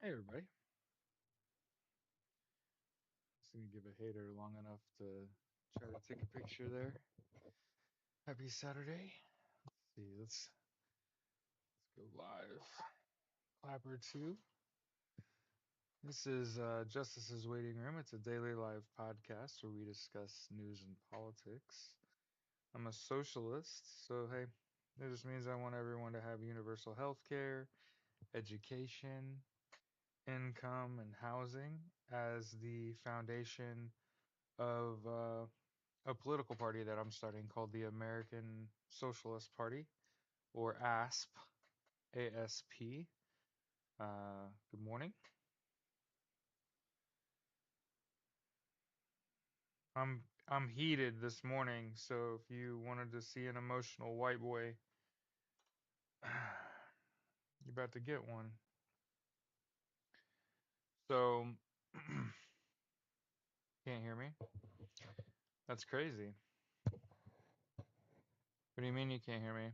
Hey everybody. Just gonna give a hater long enough to try to take a picture there. Happy Saturday. Let's see, let's go live. Clapper 2. This is Justice's Waiting Room. It's a daily live podcast where we discuss news and politics. I'm a socialist, so hey, that just means I want everyone to have universal health care, education, income, and housing as the foundation of a political party that I'm starting called the American Socialist Party, or ASP. ASP. Good morning. I'm heated this morning, so if you wanted to see an emotional white boy, you're about to get one. So, can't hear me? That's crazy. What do you mean you can't hear me?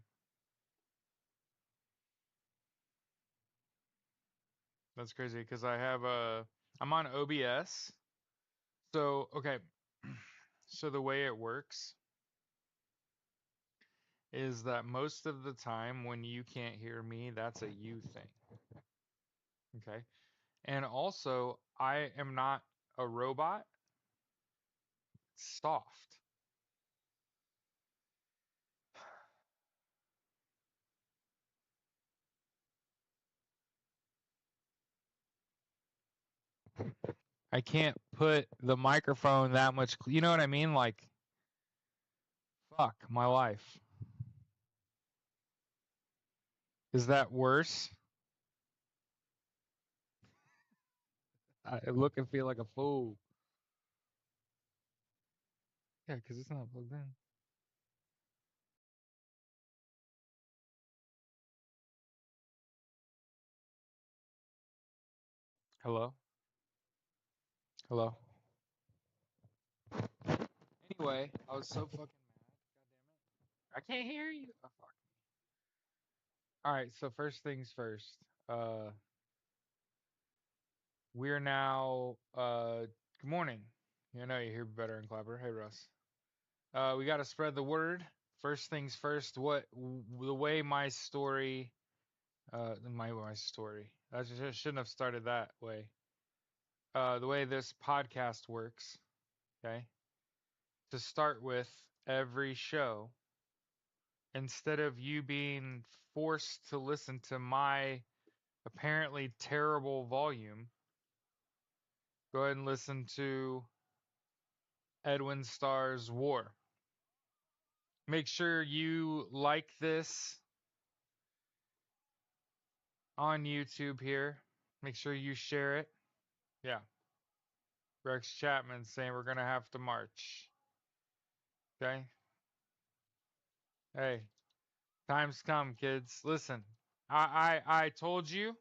That's crazy because I'm on OBS. So, okay. So the way it works is that most of the time when you can't hear me, that's a you thing. Okay. And also, I am not a robot. It's soft. I can't put the microphone that much. You know what I mean? Like, fuck my life. Is that worse? I look and feel like a fool. Yeah, because it's not plugged in. Hello? Hello? Anyway, I was so fucking mad. God damn it. I can't hear you. Oh, fuck. All right, so first things first. We're now good morning. You know you hear better in Clapper. Hey Russ. We got to spread the word. First things first. The way my story, my story. I just shouldn't have started that way. The way this podcast works. Okay. To start with, every show, instead of you being forced to listen to my apparently terrible volume, go ahead and listen to Edwin Starr's War. Make sure you like this on YouTube here. Make sure you share it. Yeah. Rex Chapman saying we're going to have to march. Okay. Hey, time's come, kids. Listen, I told you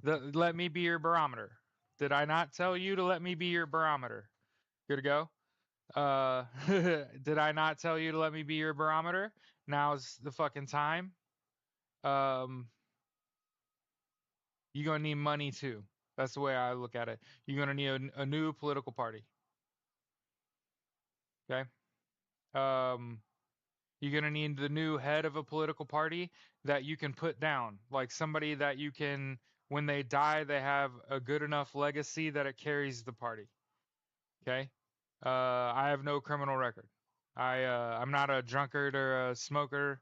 that let me be your barometer. Did I not tell you to let me be your barometer? Good to go. Did I not tell you to let me be your barometer? Now's the fucking time. Um, you're gonna need money too. That's the way I look at it. You're gonna need a new political party. Okay. Um, you're gonna need the new head of a political party that you can put down, like somebody that you can, when they die, they have a good enough legacy that it carries the party. Okay. I have no criminal record. I'm not a drunkard or a smoker.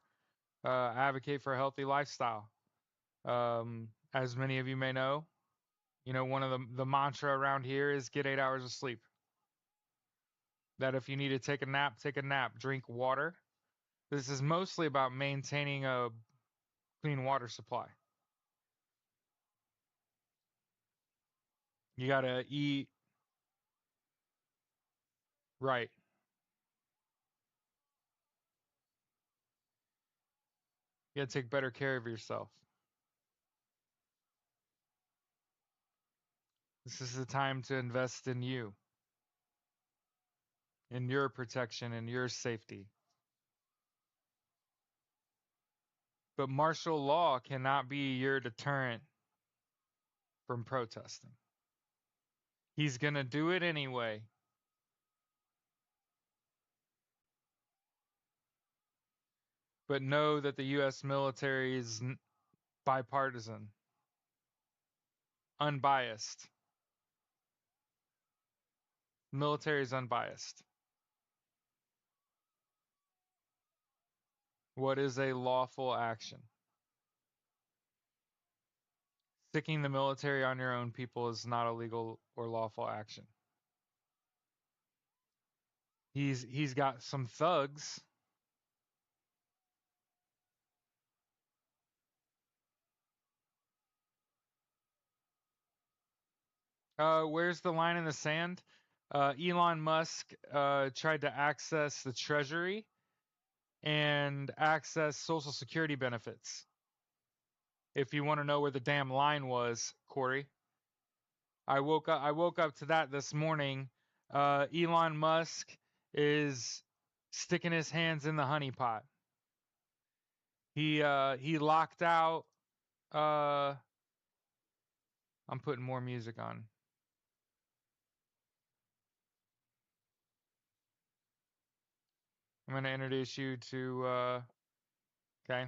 I advocate for a healthy lifestyle. As many of you may know, one of the mantra around here is get 8 hours of sleep. That if you need to take a nap, take a nap. Drink water. This is mostly about maintaining a clean water supply. You gotta eat right. You gotta take better care of yourself. This is the time to invest in you, in your protection, and your safety. But martial law cannot be your deterrent. from protesting. He's going to do it anyway. But know that the U.S. military is bipartisan, unbiased. Military is unbiased. What is a lawful action? Sticking the military on your own people is not a legal or lawful action. He's got some thugs. Where's the line in the sand? Elon Musk tried to access the Treasury and access Social Security benefits. If you want to know where the damn line was, Corey, I woke up to that this morning. Elon Musk is sticking his hands in the honeypot. He locked out. I'm putting more music on. I'm gonna introduce you to. Okay.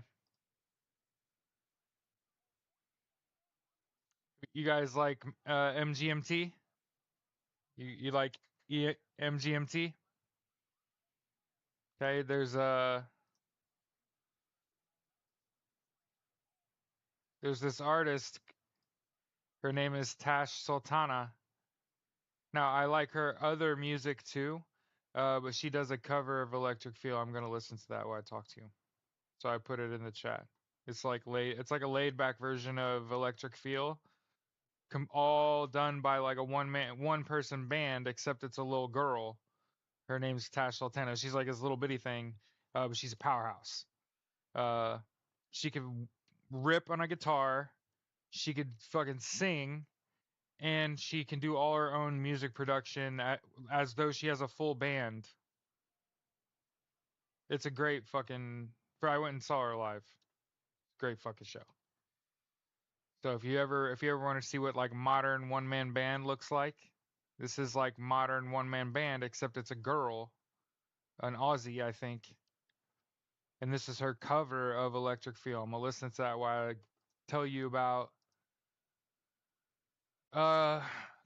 You guys like MGMT? You like MGMT? Okay. There's this artist. Her name is Tash Sultana. Now I like her other music too, but she does a cover of Electric Feel. I'm gonna listen to that while I talk to you. So I put it in the chat. It's like a laid back version of Electric Feel, all done by like a one person band, except it's a little girl. Her name's Tash Sultana. She's like this little bitty thing, but she's a powerhouse. Uh, she could rip on a guitar. She could fucking sing, and she can do all her own music production as though she has a full band. It's a great fucking. I went and saw her live. Great fucking show. So if you ever want to see what like modern one man band looks like, this is like modern one man band, except it's a girl, an Aussie, I think. And this is her cover of Electric Feel. I'm gonna listen to that while I tell you about uh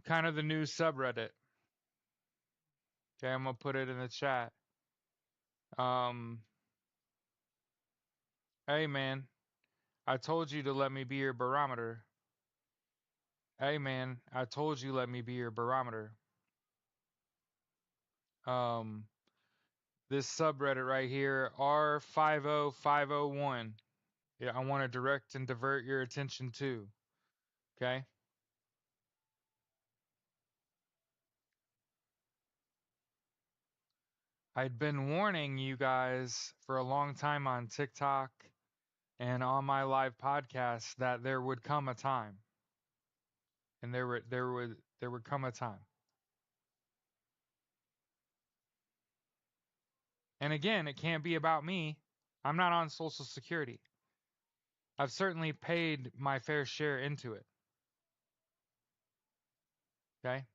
kind of the new subreddit. Okay, I'm gonna put it in the chat. Um, hey man, I told you to let me be your barometer. Hey man, I told you let me be your barometer. Um, this subreddit right here, R50501. Yeah, I want to direct and divert your attention to. Okay. I'd been warning you guys for a long time on TikTok and on my live podcast that there would come a time. And there would come a time. And again, it can't be about me. I'm not on Social Security. I've certainly paid my fair share into it. Okay?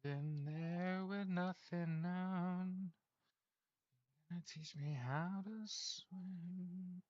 And there with nothing known. Teach me how to swim.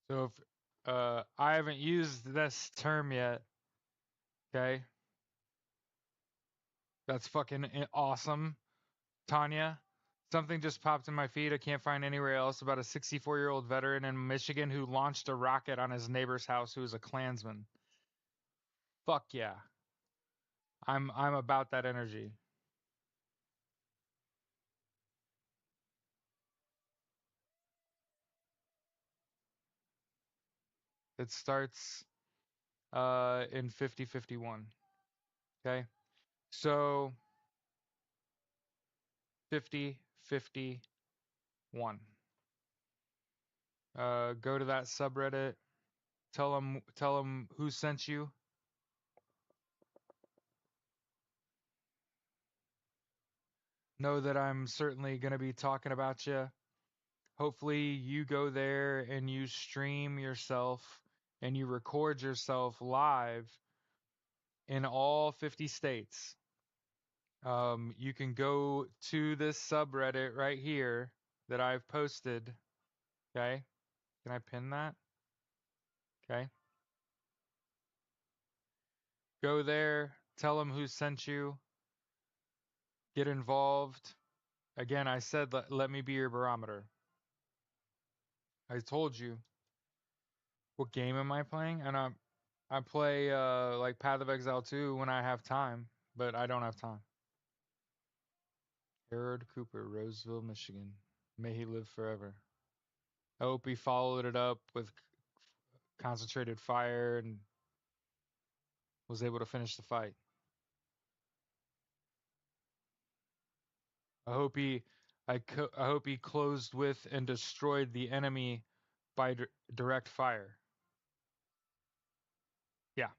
So if I haven't used this term yet, okay? That's fucking awesome, Tanya. Something just popped in my feed I can't find anywhere else about a 64-year-old veteran in Michigan who launched a rocket on his neighbor's house who was a Klansman. Fuck yeah. I'm about that energy. It starts in 5051. Okay? So 5051. Go to that subreddit. Tell them who sent you. Know that I'm certainly going to be talking about you. Hopefully, you go there and you stream yourself and you record yourself live in all 50 states. You can go to this subreddit right here that I've posted. Okay. Can I pin that? Okay. Go there. Tell them who sent you. Get involved. Again, I said, let me be your barometer. I told you. What game am I playing? And I play like Path of Exile 2 when I have time, but I don't have time. Harold Cooper, Roseville, Michigan. May he live forever. I hope he followed it up with concentrated fire and was able to finish the fight. I hope he I hope he closed with and destroyed the enemy by direct fire. Yeah.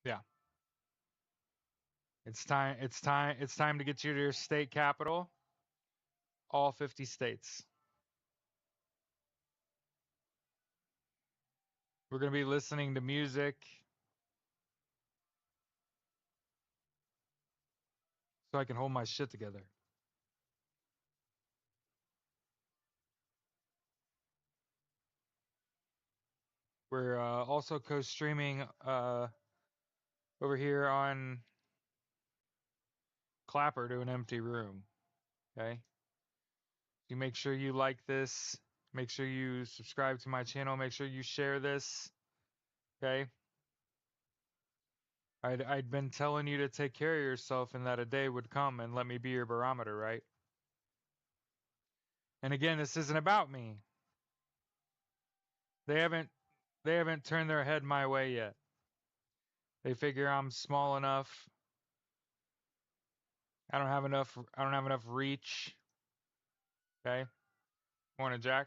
Yeah. It's time to get you to your state capital, all 50 states. We're going to be listening to music so I can hold my shit together. We're also co-streaming over here on Clapper to an empty room. Okay. You make sure you like this. Make sure you subscribe to my channel. Make sure you share this. Okay. I'd been telling you to take care of yourself and that a day would come and let me be your barometer, right? And again, this isn't about me. They haven't they haven't turned their head my way yet. They figure I'm small enough. I don't have enough reach. Okay? Morning, Jack.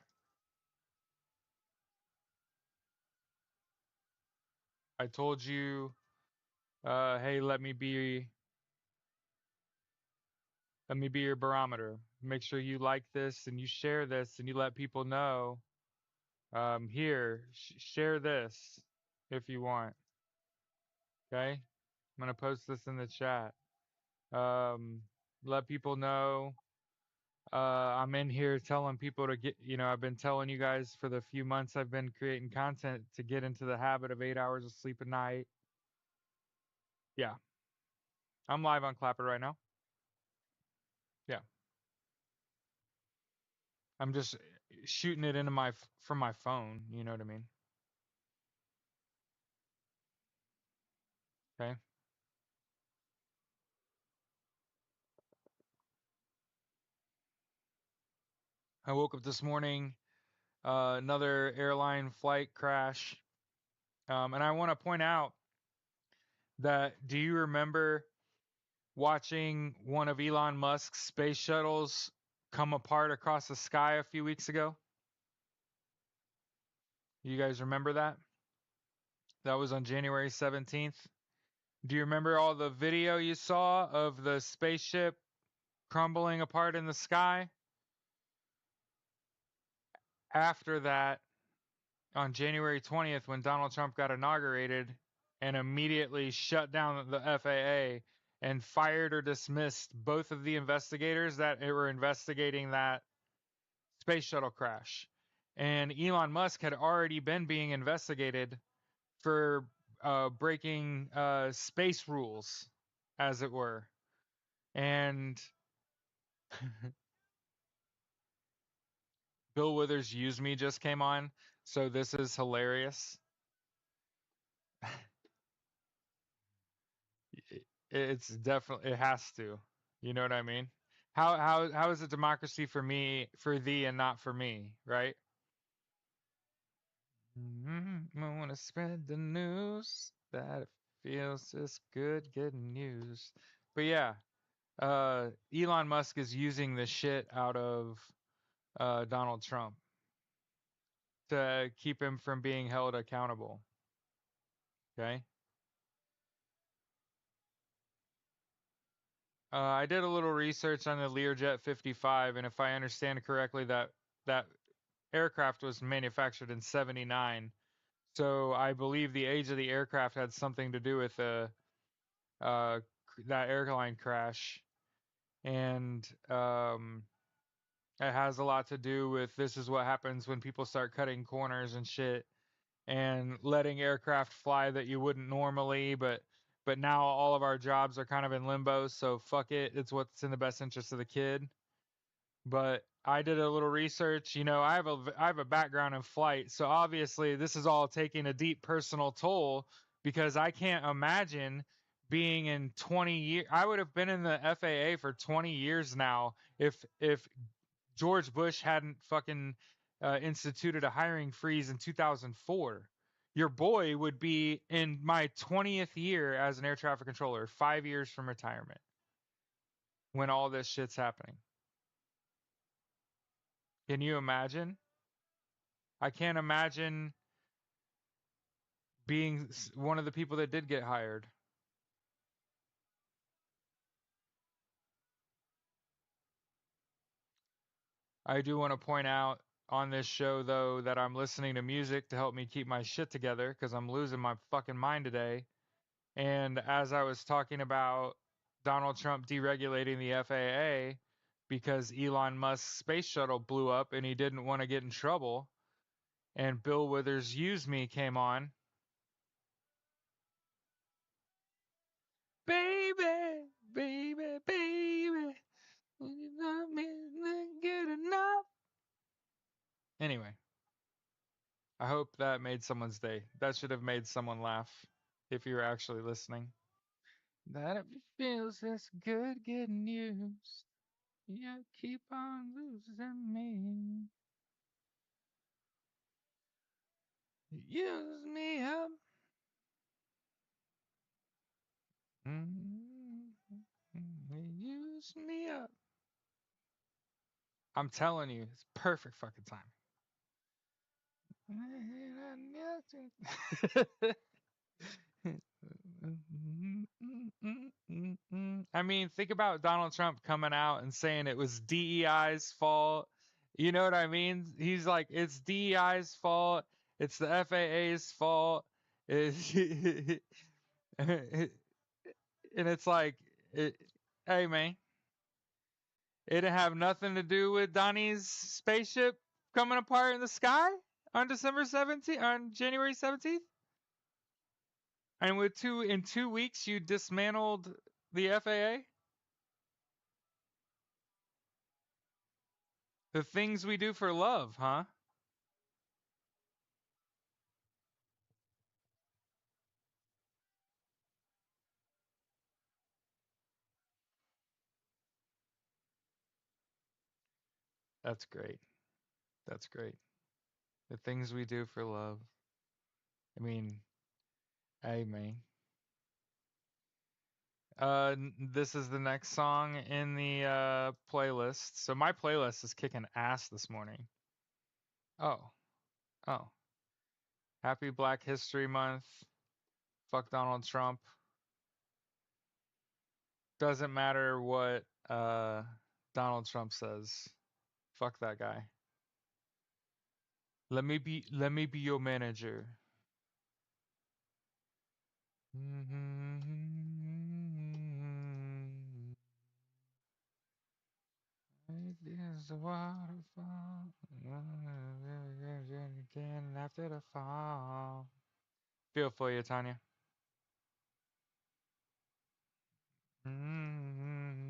I told you, hey, let me be your barometer. Make sure you like this and you share this and you let people know. Here, share this if you want. Okay? I'm gonna post this in the chat. Um, let people know. I'm in here telling people to get. I've been telling you guys for the few months I've been creating content to get into the habit of 8 hours of sleep a night. Yeah, I'm live on Clapper right now. Yeah, I'm just shooting it into from my phone. You know what I mean? Okay. I woke up this morning. Another airline flight crash. And I want to point out that do you remember watching one of Elon Musk's space shuttles come apart across the sky a few weeks ago? You guys remember that? That was on January 17th. Do you remember all the video you saw of the spaceship crumbling apart in the sky? After that, on January 20th, when Donald Trump got inaugurated and immediately shut down the FAA and fired or dismissed both of the investigators that were investigating that space shuttle crash. And Elon Musk had already been being investigated for breaking space rules, as it were. And Bill Withers' Use Me just came on, so this is hilarious. It's definitely, it has to. You know what I mean? How is it democracy for me, for thee, and not for me, right? I want to spread the news that it feels just good getting used. But yeah, Elon Musk is using the shit out of Donald Trump to keep him from being held accountable. Okay. I did a little research on the Learjet 55, and if I understand correctly, that aircraft was manufactured in '79. So I believe the age of the aircraft had something to do with uh, that airline crash, and it has a lot to do with this is what happens when people start cutting corners and shit, and letting aircraft fly that you wouldn't normally, but now all of our jobs are kind of in limbo, so fuck it, it's what's in the best interest of the kid. But I did a little research. I have a background in flight, so obviously this is all taking a deep personal toll because I can't imagine being in 20 years. I would have been in the FAA for 20 years now if George Bush hadn't fucking instituted a hiring freeze in 2004. Your boy would be in my 20th year as an air traffic controller, 5 years from retirement when all this shit's happening. Can you imagine? I can't imagine being one of the people that did get hired. I do want to point out on this show, though, that I'm listening to music to help me keep my shit together because I'm losing my fucking mind today. And as I was talking about Donald Trump deregulating the FAA because Elon Musk's space shuttle blew up and he didn't want to get in trouble, and Bill Withers' Use Me came on. Baby, baby, baby. You love me, not good enough. Anyway, I hope that made someone's day. That should have made someone laugh if you're actually listening. That it feels this good getting used. You keep on losing me. Use me up. Use me up. I'm telling you, it's perfect fucking time. I mean, think about Donald Trump coming out and saying it was DEI's fault. You know what I mean? He's like, it's DEI's fault. It's the FAA's fault. It's and it's like, it, hey man, it didn't have nothing to do with Donnie's spaceship coming apart in the sky on December 17th, on January 17th. And in 2 weeks you dismantled the FAA. The things we do for love, huh? That's great. That's great. The things we do for love. I mean, hey man. This is the next song in the playlist. So my playlist is kicking ass this morning. Oh, oh. Happy Black History Month. Fuck Donald Trump. Doesn't matter what Donald Trump says. Fuck that guy. Let me be your manager. is a waterfall. Again after the fall. Feel for you, Tanya. And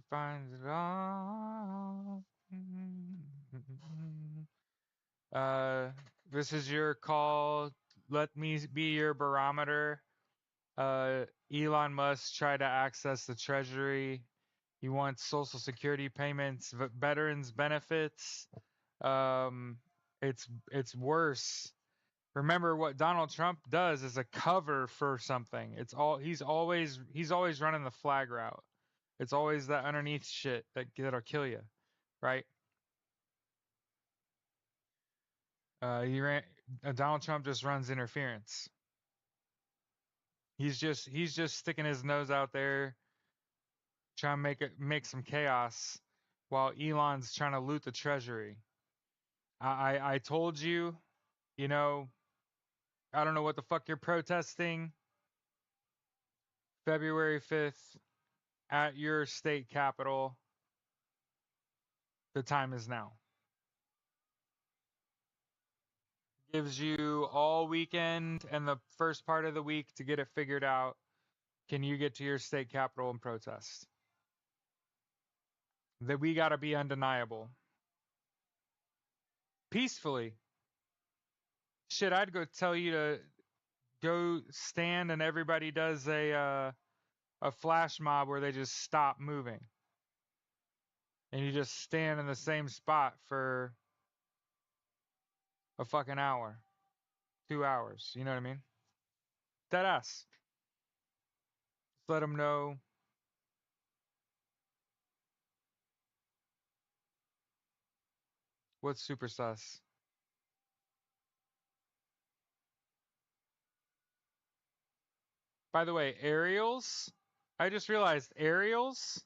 finds it all. This is your call. Let me be your barometer. Elon Musk tried to access the treasury. He wants social security payments, veterans benefits. It's worse. Remember what Donald Trump does is a cover for something. He's always running the flag route. It's always that underneath shit that'll kill you, right? Donald Trump just runs interference. He's just sticking his nose out there, trying to make some chaos, while Elon's trying to loot the treasury. I told you, you know, I don't know what the fuck you're protesting. February 5th at your state capital. The time is now. Gives you all weekend and the first part of the week to get it figured out. Can you get to your state capital and protest? That we got to be undeniable. Peacefully. Shit, I'd go tell you to go stand and everybody does a flash mob where they just stop moving. And you just stand in the same spot for a fucking hour, 2 hours. You know what I mean? Dead ass. Just let them know. What's super sus. By the way, aerials. I just realized aerials.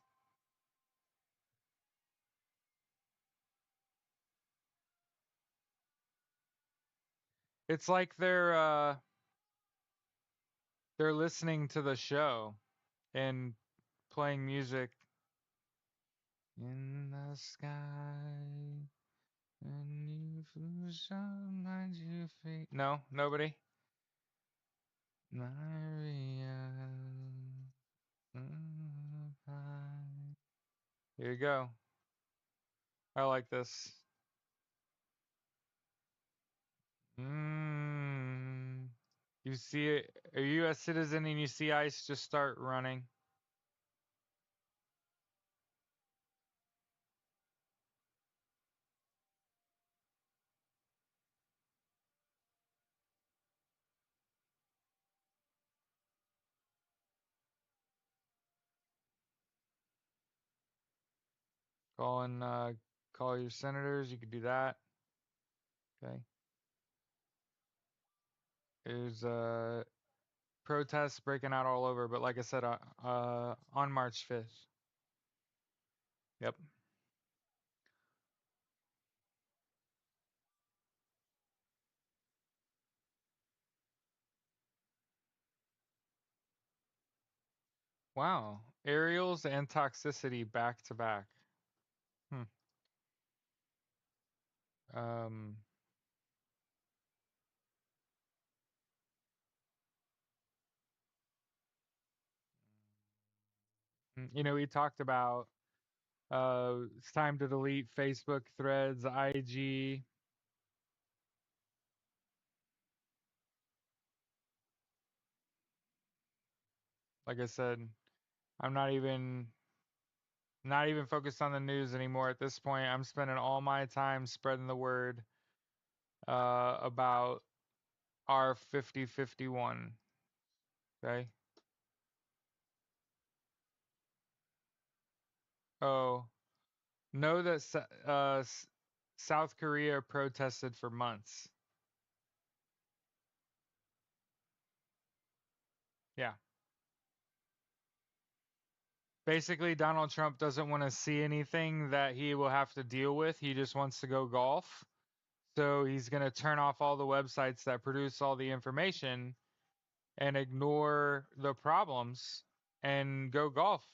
It's like they're listening to the show and playing music in the sky. And you flew behind your feet. No, nobody. Maria. Here you go. I like this. You see it. Are you a citizen and you see ice? Just start running. Call and call your senators. You could do that. Okay. There's protests breaking out all over, but like I said, on March 5th. Yep. Wow. Aerials and toxicity back to back. Hmm. Um. We talked about it's time to delete Facebook, Threads, IG. Like I said, I'm not even focused on the news anymore at this point. I'm spending all my time spreading the word about our 5051. Okay. Oh, know that South Korea protested for months. Yeah. Basically, Donald Trump doesn't want to see anything that he will have to deal with. He just wants to go golf. So he's going to turn off all the websites that produce all the information and ignore the problems and go golf.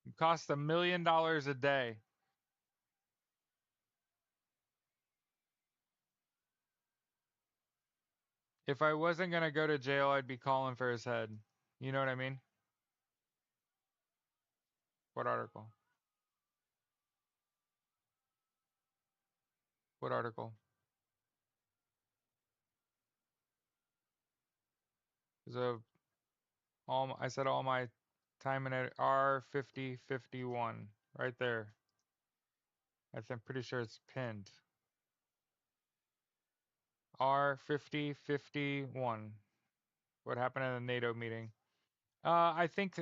It costs $1 million a day. If I wasn't gonna go to jail, I'd be calling for his head. You know what I mean? What article? What article? So I said all my time in it R5051 right there. I'm pretty sure it's pinned. R5051. What happened at the NATO meeting? I think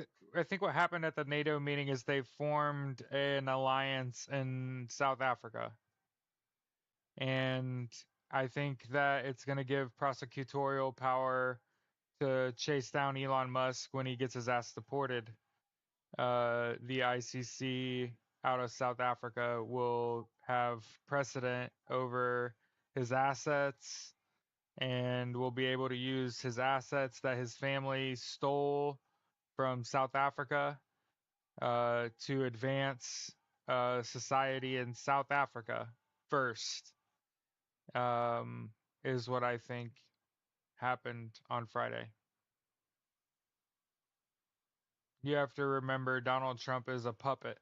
what happened at the NATO meeting is they formed an alliance in South Africa, and I think that it's going to give prosecutorial power to chase down Elon Musk when he gets his ass deported. The ICC out of South Africa will have precedent over his assets and will be able to use his assets that his family stole from South Africa to advance society in South Africa first, is what I think happened on Friday. You have to remember Donald Trump is a puppet.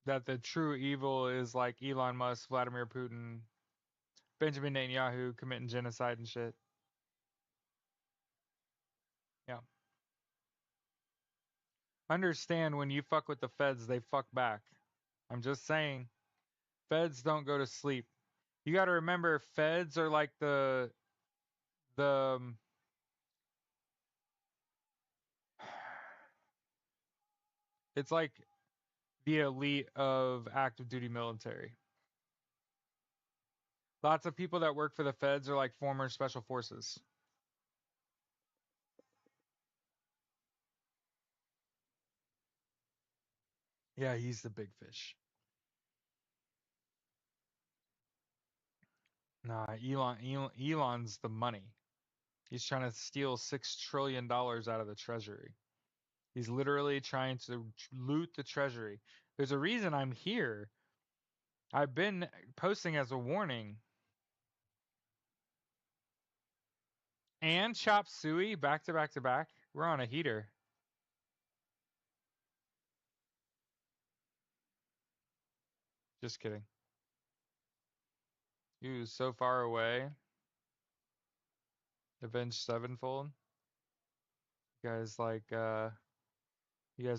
That the true evil is like Elon Musk, Vladimir Putin, Benjamin Netanyahu committing genocide and shit. Yeah. Understand when you fuck with the feds, they fuck back. I'm just saying, feds don't go to sleep. You got to remember, feds are like the it's like the elite of active duty military. Lots of people that work for the feds are like former special forces. Yeah, he's the big fish. Nah, Elon's the money. He's trying to steal $6 trillion out of the treasury. He's literally trying to loot the treasury. There's a reason I'm here. I've been posting as a warning. And Chop Suey back to back to back. We're on a heater. Just kidding. You so far away. Avenged Sevenfold. You guys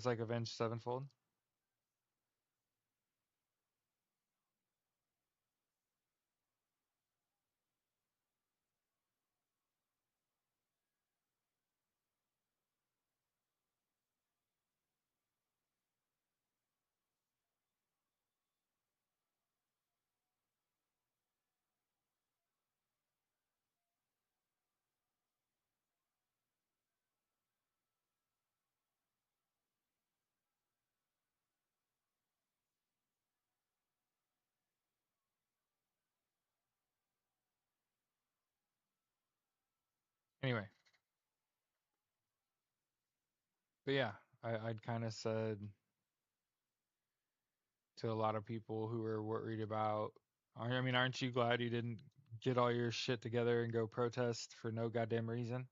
like Avenged Sevenfold? Anyway, but yeah, I'd kind of said to a lot of people who were worried about, I mean, aren't you glad you didn't get all your shit together and go protest for no goddamn reason?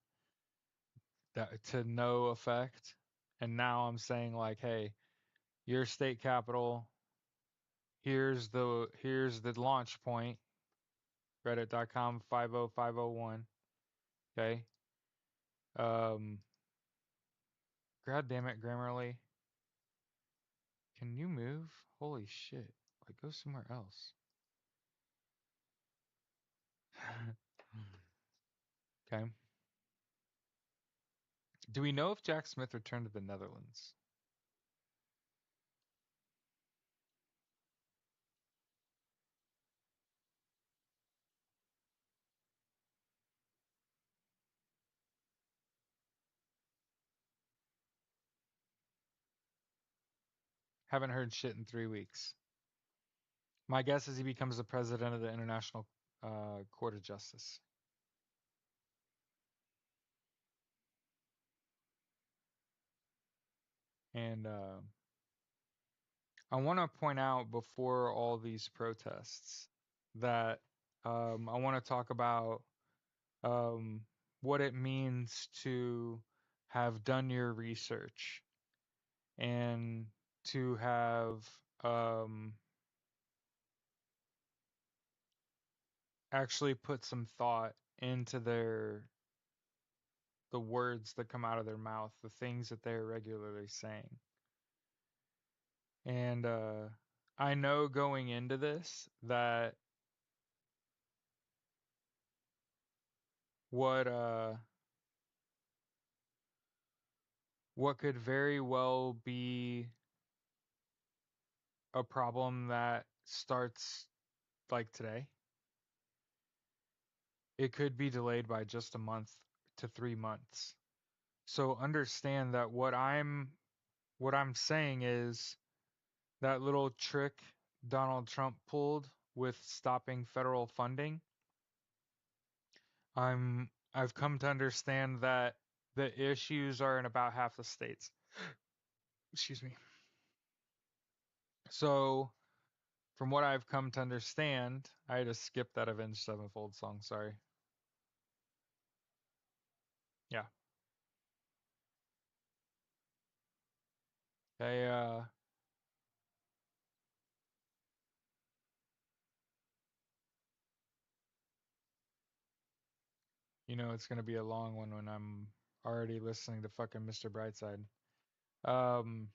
That to no effect. And now I'm saying like, hey, your state capital, here's the launch point, reddit.com 50501. Okay. Um God damn it, Grammarly. Can you move? Holy shit. Like go somewhere else. Okay. Do we know if Jack Smith returned to the Netherlands? Haven't heard shit in 3 weeks. My guess is he becomes the president of the International Court of Justice. And I want to point out before all these protests that I want to talk about um, what it means to have done your research and to have um, actually put some thought into the words that come out of their mouth, the things that they're regularly saying. And I know going into this that what uh, what could very well be a problem that starts like today, it could be delayed by just a month to 3 months. So understand that what I'm saying is that little trick Donald Trump pulled with stopping federal funding. I've come to understand that the issues are in about half the states. Excuse me. So from what I've come to understand, I had to skip that Avenged Sevenfold song, sorry. Yeah. They it's gonna be a long one when I'm already listening to fucking Mr. Brightside. Um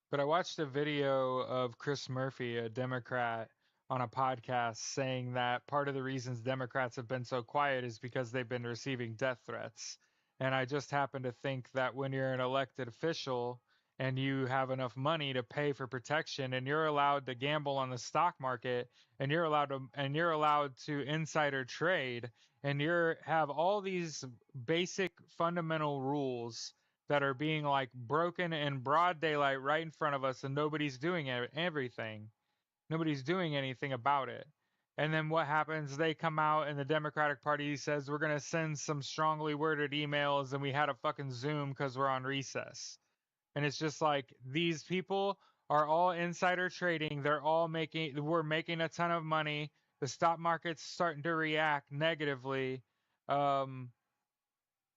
But I watched a video of Chris Murphy, a Democrat, on a podcast saying that part of the reasons Democrats have been so quiet is because they've been receiving death threats. And I just happen to think that when you're an elected official and you have enough money to pay for protection and you're allowed to gamble on the stock market and you're allowed to insider trade and you have all these basic fundamental rules that are being like broken in broad daylight right in front of us and nobody's doing everything. Nobody's doing anything about it. And then what happens? They come out and the Democratic Party says we're going to send some strongly worded emails and we had a fucking Zoom because we're on recess. And it's just like these people are all insider trading. We're making a ton of money. The stock market's starting to react negatively. Um,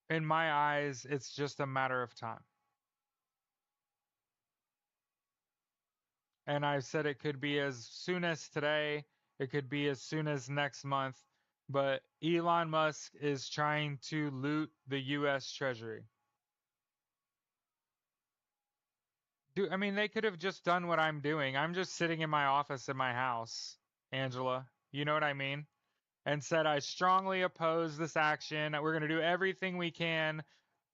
in my eyes, it's just a matter of time. And I said it could be as soon as today, it could be as soon as next month. But Elon Musk is trying to loot the US Treasury. I mean, they could have just done what I'm doing. I'm just sitting in my office in my house, Angela. You know what I mean? And said, I strongly oppose this action. We're going to do everything we can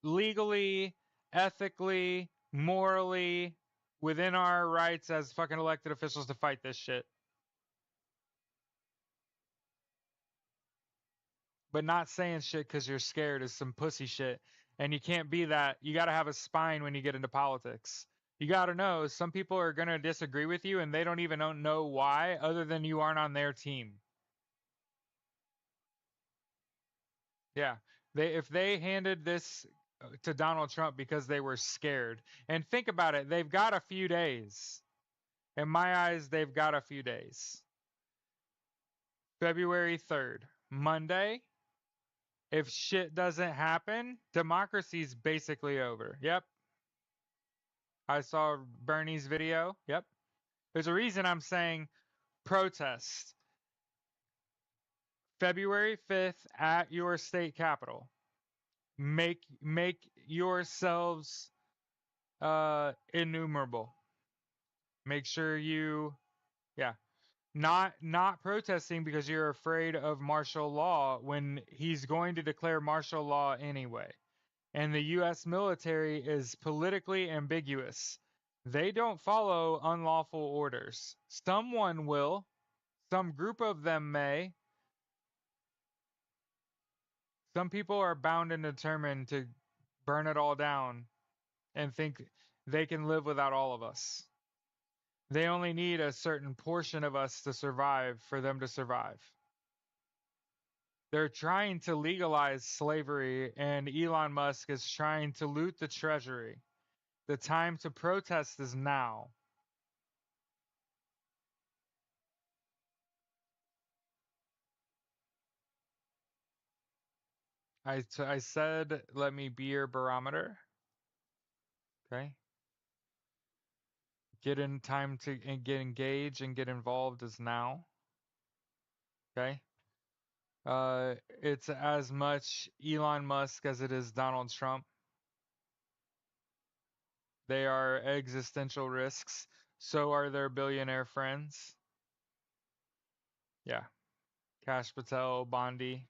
legally, ethically, morally, within our rights as fucking elected officials to fight this shit. But not saying shit because you're scared is some pussy shit. And you can't be that. You got to have a spine when you get into politics. You got to know some people are going to disagree with you and they don't even know why, other than you aren't on their team. Yeah. If they handed this to Donald Trump because they were scared, and think about it, they've got a few days. In my eyes, they've got a few days. February 3rd, Monday. If shit doesn't happen, democracy's basically over. Yep. I saw Bernie's video. Yep. There's a reason I'm saying protest. February 5th at your state capital. Make yourselves innumerable. Make sure you yeah, not protesting because you're afraid of martial law when he's going to declare martial law anyway. And the US military is politically ambiguous. They don't follow unlawful orders. Someone will, some group of them may. Some people are bound and determined to burn it all down and think they can live without all of us. They only need a certain portion of us to survive for them to survive. They're trying to legalize slavery, and Elon Musk is trying to loot the treasury. The time to protest is now. I said, let me be your barometer. Okay. Get in time to get engaged and get involved is now. Okay. It's as much Elon Musk as it is Donald Trump. They are existential risks. So are their billionaire friends. Yeah. Cash Patel, Bondi.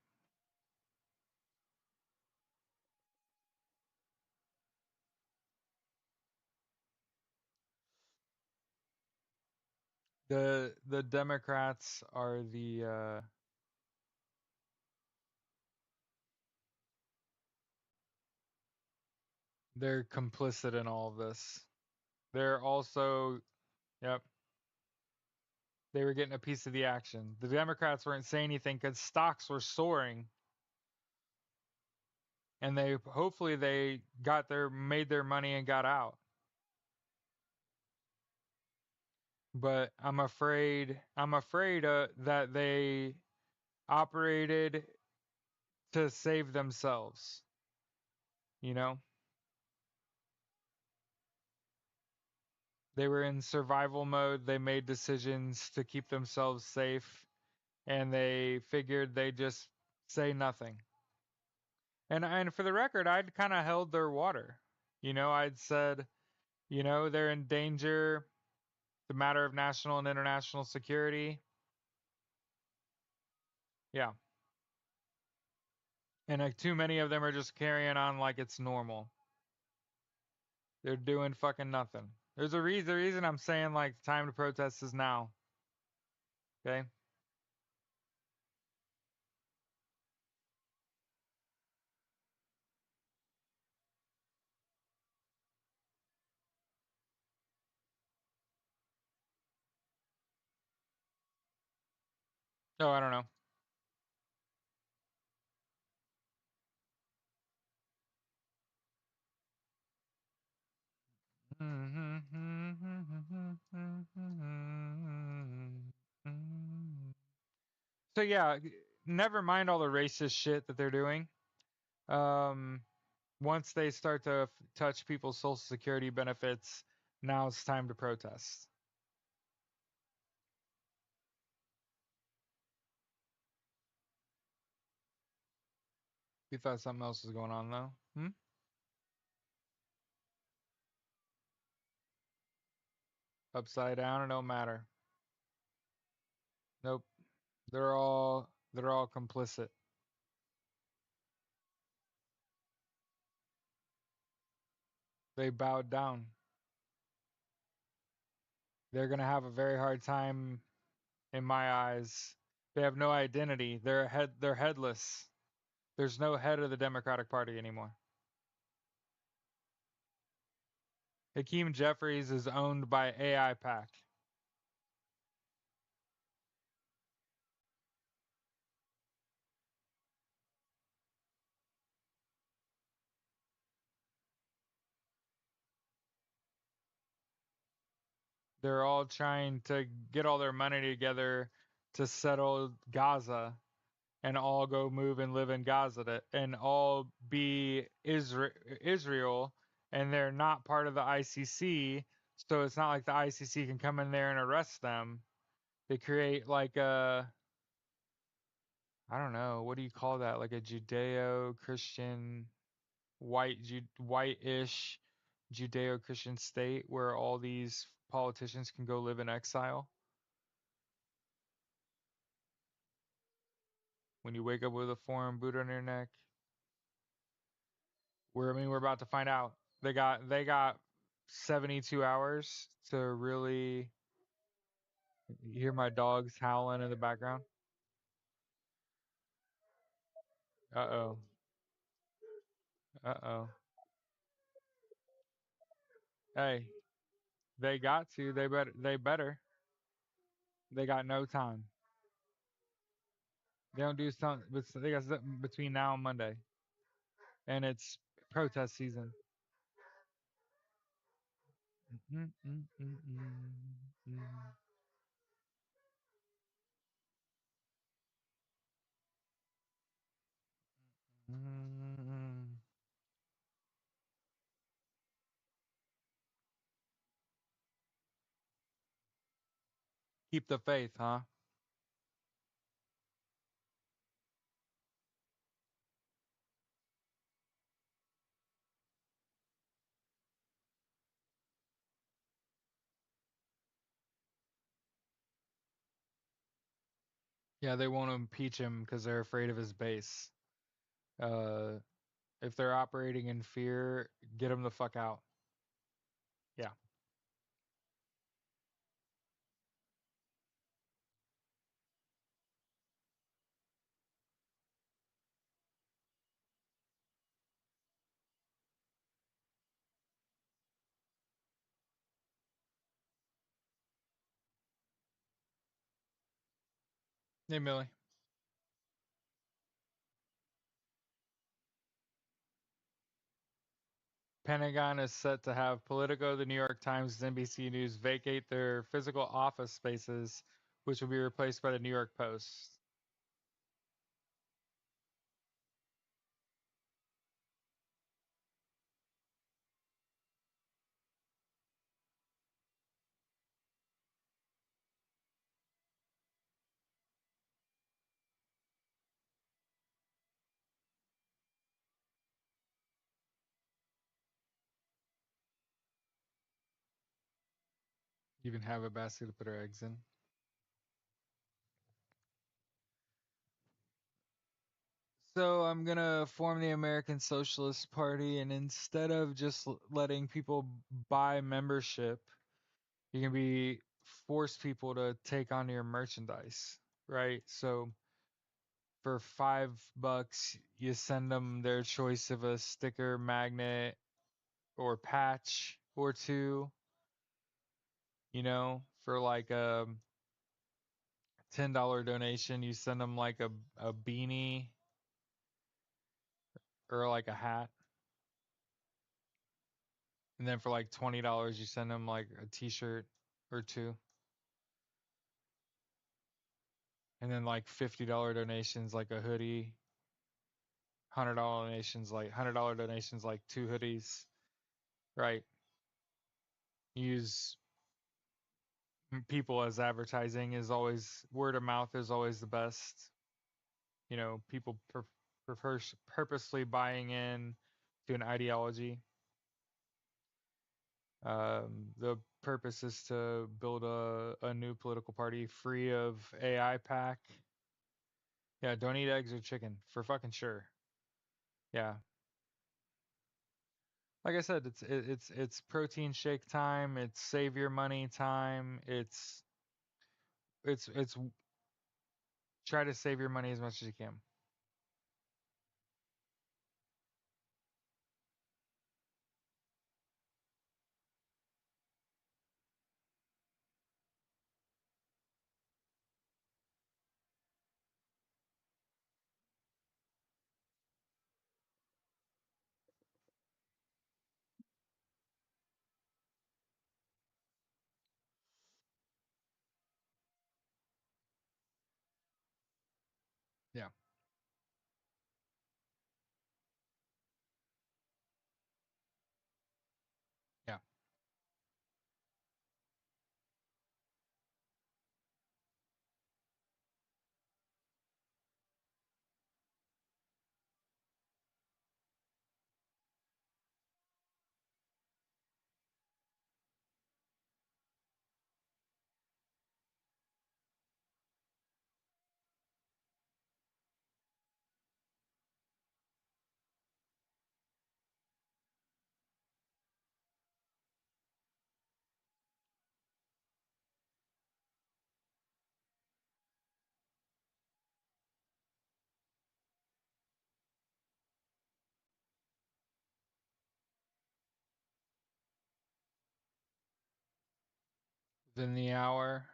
The Democrats are they're complicit in all of this. They're also, yep, they were getting a piece of the action. The Democrats weren't saying anything because stocks were soaring, and they hopefully they got their made their money and got out. But I'm afraid that they operated to save themselves. You know, they were in survival mode. They made decisions to keep themselves safe, and they figured they just say nothing. And for the record, I'd kind of held their water. I'd said, they're in danger. The matter of national and international security. Yeah. And too many of them are just carrying on like it's normal. They're doing fucking nothing. There's a reason. The reason I'm saying like time to protest is now. Okay. Oh, I don't know. So yeah, never mind all the racist shit that they're doing. Um, Once they start to touch people's social security benefits, now it's time to protest. You thought something else was going on though? Hmm? Upside down, it don't matter. Nope. They're all complicit. They bowed down. They're gonna have a very hard time in my eyes. They have no identity. They're headless. There's no head of the Democratic Party anymore. Hakeem Jeffries is owned by AI Pack. They're all trying to get all their money together to settle Gaza and all go move and live in Gaza and all be Israel, and they're not part of the ICC, so it's not like the ICC can come in there and arrest them. They create like a, I don't know, what do you call that? Like a Judeo-Christian white-ish Judeo-Christian state where all these politicians can go live in exile. When you wake up with a foreign boot on your neck, we're about to find out. They got 72 hours to really hear my dogs howling in the background. Uh-oh. Uh-oh. Hey, they got to. They better. They got no time. They don't do something, but they got something between now and Monday, and it's protest season. Keep the faith, huh? Yeah, they won't impeach him because they're afraid of his base. Uh, if they're operating in fear, get them the fuck out. Yeah, hey Millie. Pentagon is set to have Politico, the New York Times, and NBC News vacate their physical office spaces, which will be replaced by the New York Post. Even have a basket to put her eggs in. So I'm gonna form the American Socialist Party, and instead of just letting people buy membership, you can be force people to take on your merchandise, right? So for $5, you send them their choice of a sticker, magnet, or patch or two. You know, for like a $10 donation, you send them like a beanie or like a hat. And then for like $20, you send them like a t-shirt or two. And then like $50 donations like a hoodie. $100 donations like two hoodies. Right. Use people as advertising is always word of mouth is always the best. You know, people purposely buying in to an ideology. The purpose is to build a new political party free of AI pack. Yeah, don't eat eggs or chicken for fucking sure. Yeah, like I said, it's protein shake time. It's save your money time. It's try to save your money as much as you can. Yeah, yeah, within the hour.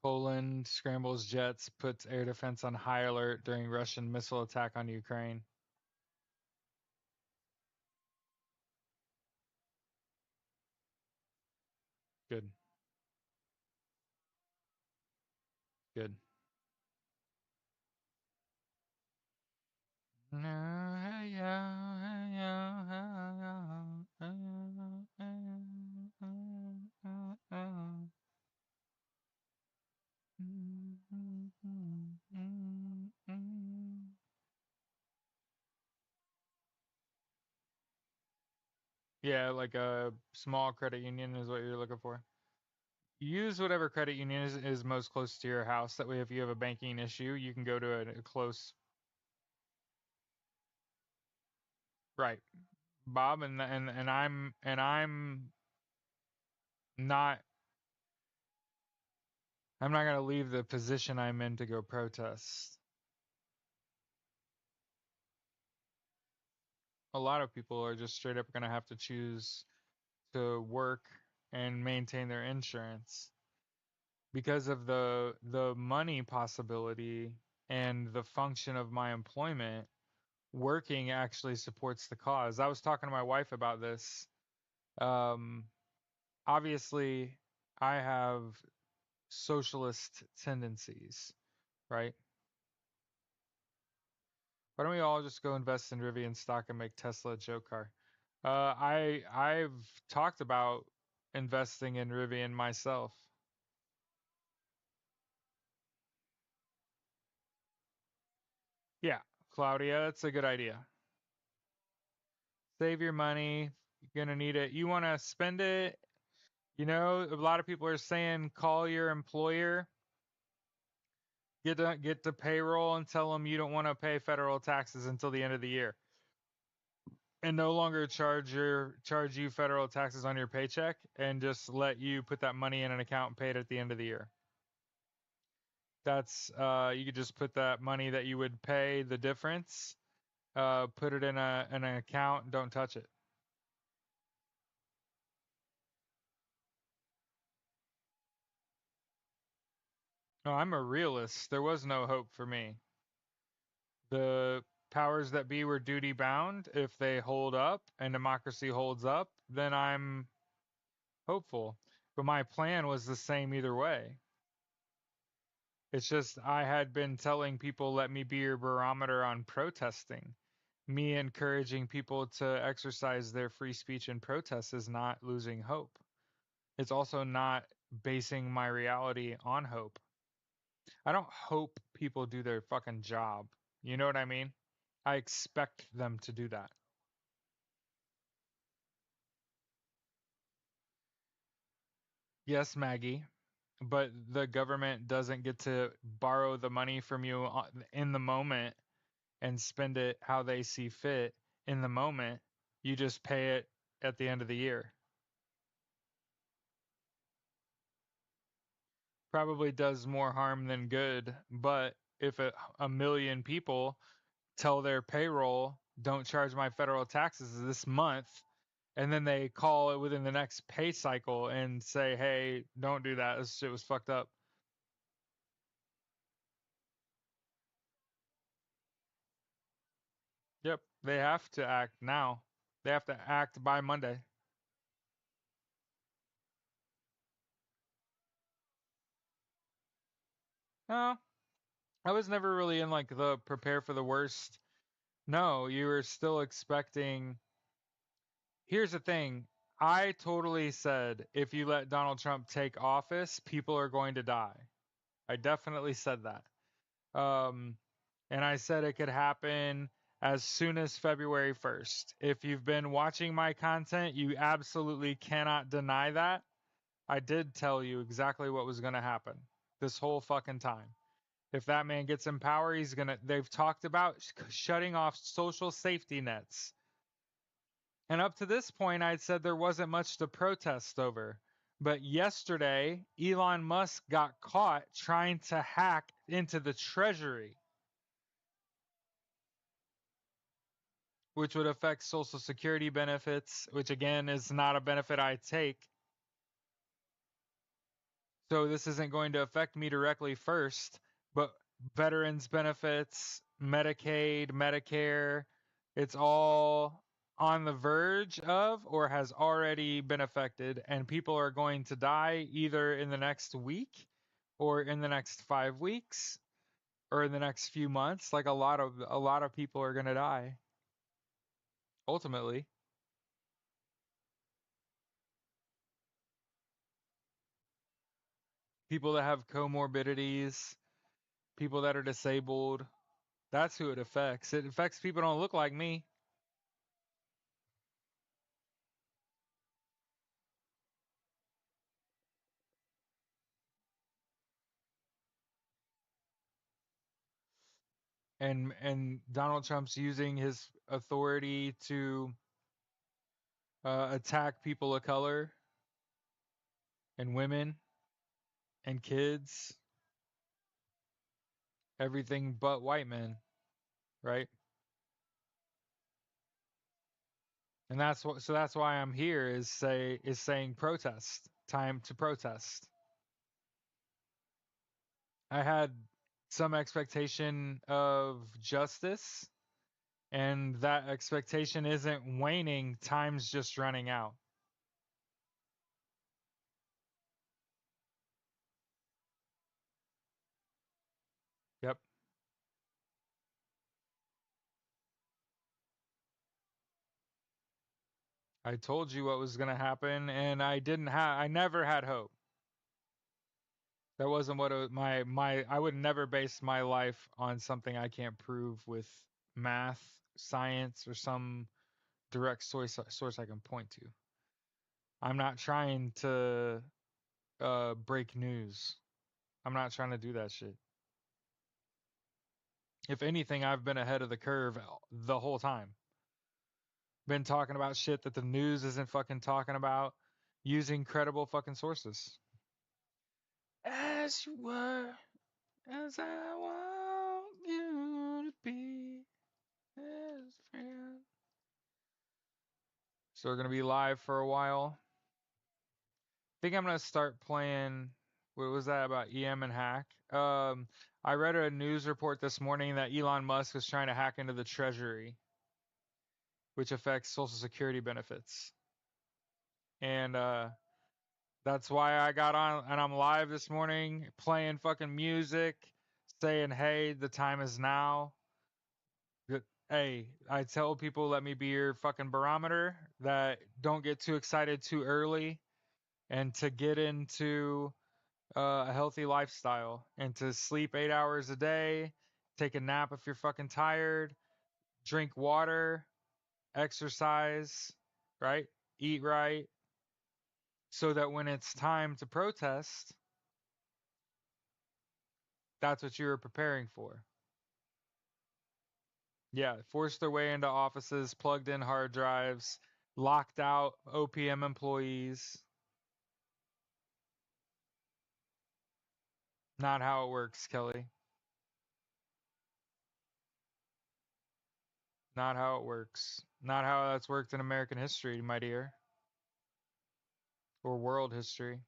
Poland scrambles jets, puts air defense on high alert during Russian missile attack on Ukraine. Good. Good. Yeah, like a small credit union is what you're looking for. Use whatever credit union is most close to your house. That way, if you have a banking issue, you can go to a close. Right, Bob, and I'm not I'm not gonna leave the position I'm in to go protest. A lot of people are just straight up gonna have to choose to work and maintain their insurance because of the money possibility and the function of my employment. Working actually supports the cause. I was talking to my wife about this. Um, Obviously, I have socialist tendencies, right? Why don't we all just go invest in Rivian stock and make Tesla a joke car? I've talked about investing in Rivian myself. Yeah, Claudia, that's a good idea. Save your money. You're gonna need it. You want to spend it. You know, a lot of people are saying call your employer, get the payroll, and tell them you don't want to pay federal taxes until the end of the year, and no longer charge you federal taxes on your paycheck, and just let you put that money in an account and pay it at the end of the year. That's you could just put that money that you would pay the difference, put it in an account, don't touch it. No, I'm a realist. There was no hope for me. The powers that be were duty bound. If they hold up and democracy holds up, then I'm hopeful. But my plan was the same either way. It's just I had been telling people, let me be your barometer on protesting. Me encouraging people to exercise their free speech and protest is not losing hope. It's also not basing my reality on hope. I don't hope people do their fucking job. You know what I mean? I expect them to do that. Yes, Maggie, but the government doesn't get to borrow the money from you in the moment and spend it how they see fit in the moment. You just pay it at the end of the year. Probably does more harm than good, but if a million people tell their payroll, don't charge my federal taxes this month, and then they call it within the next pay cycle and say, hey, don't do that. This shit was fucked up. Yep, they have to act now. They have to act by Monday. No, I was never really in like the prepare for the worst. No, you were still expecting. Here's the thing. I totally said if you let Donald Trump take office, people are going to die. I definitely said that. Um, and I said it could happen as soon as February 1st. If you've been watching my content, you absolutely cannot deny that. I did tell you exactly what was going to happen this whole fucking time. If that man gets in power, they've talked about shutting off social safety nets. And up to this point, I'd said there wasn't much to protest over. But yesterday, Elon Musk got caught trying to hack into the treasury, which would affect Social Security benefits, which again is not a benefit I take. So this isn't going to affect me directly first, but veterans benefits, Medicaid, Medicare, it's all on the verge of or has already been affected, and people are going to die either in the next week or in the next 5 weeks or in the next few months. Like a lot of people are going to die ultimately. People that have comorbidities, people that are disabled, that's who it affects. It affects people who don't look like me. And Donald Trump's using his authority to attack people of color and women and kids, everything but white men, right? And that's why I'm here is saying protest, time to protest. I had some expectation of justice, and that expectation isn't waning, time's just running out. Yep. I told you what was going to happen, and I never had hope. That wasn't what my I would never base my life on something I can't prove with math, science, or some direct source I can point to. I'm not trying to break news. I'm not trying to do that shit. If anything, I've been ahead of the curve the whole time. Been talking about shit that the news isn't fucking talking about, using credible fucking sources. As you were, as I want you to be, as a friend. So we're gonna be live for a while. I think I'm gonna start playing. What was that about EM and hack? I read a news report this morning that Elon Musk was trying to hack into the Treasury, which affects Social Security benefits. And that's why I got on and I'm live this morning playing fucking music, saying, "Hey, the time is now." Hey, I tell people, let me be your fucking barometer. That don't get too excited too early, and to get into a healthy lifestyle and to sleep 8 hours a day, take a nap if you're fucking tired, drink water, exercise, right? Eat right, so that when it's time to protest, that's what you were preparing for. Yeah, forced their way into offices, plugged in hard drives, locked out OPM employees. Not how it works, Kelly. Not how it works. Not how that's worked in American history, my dear, or world history.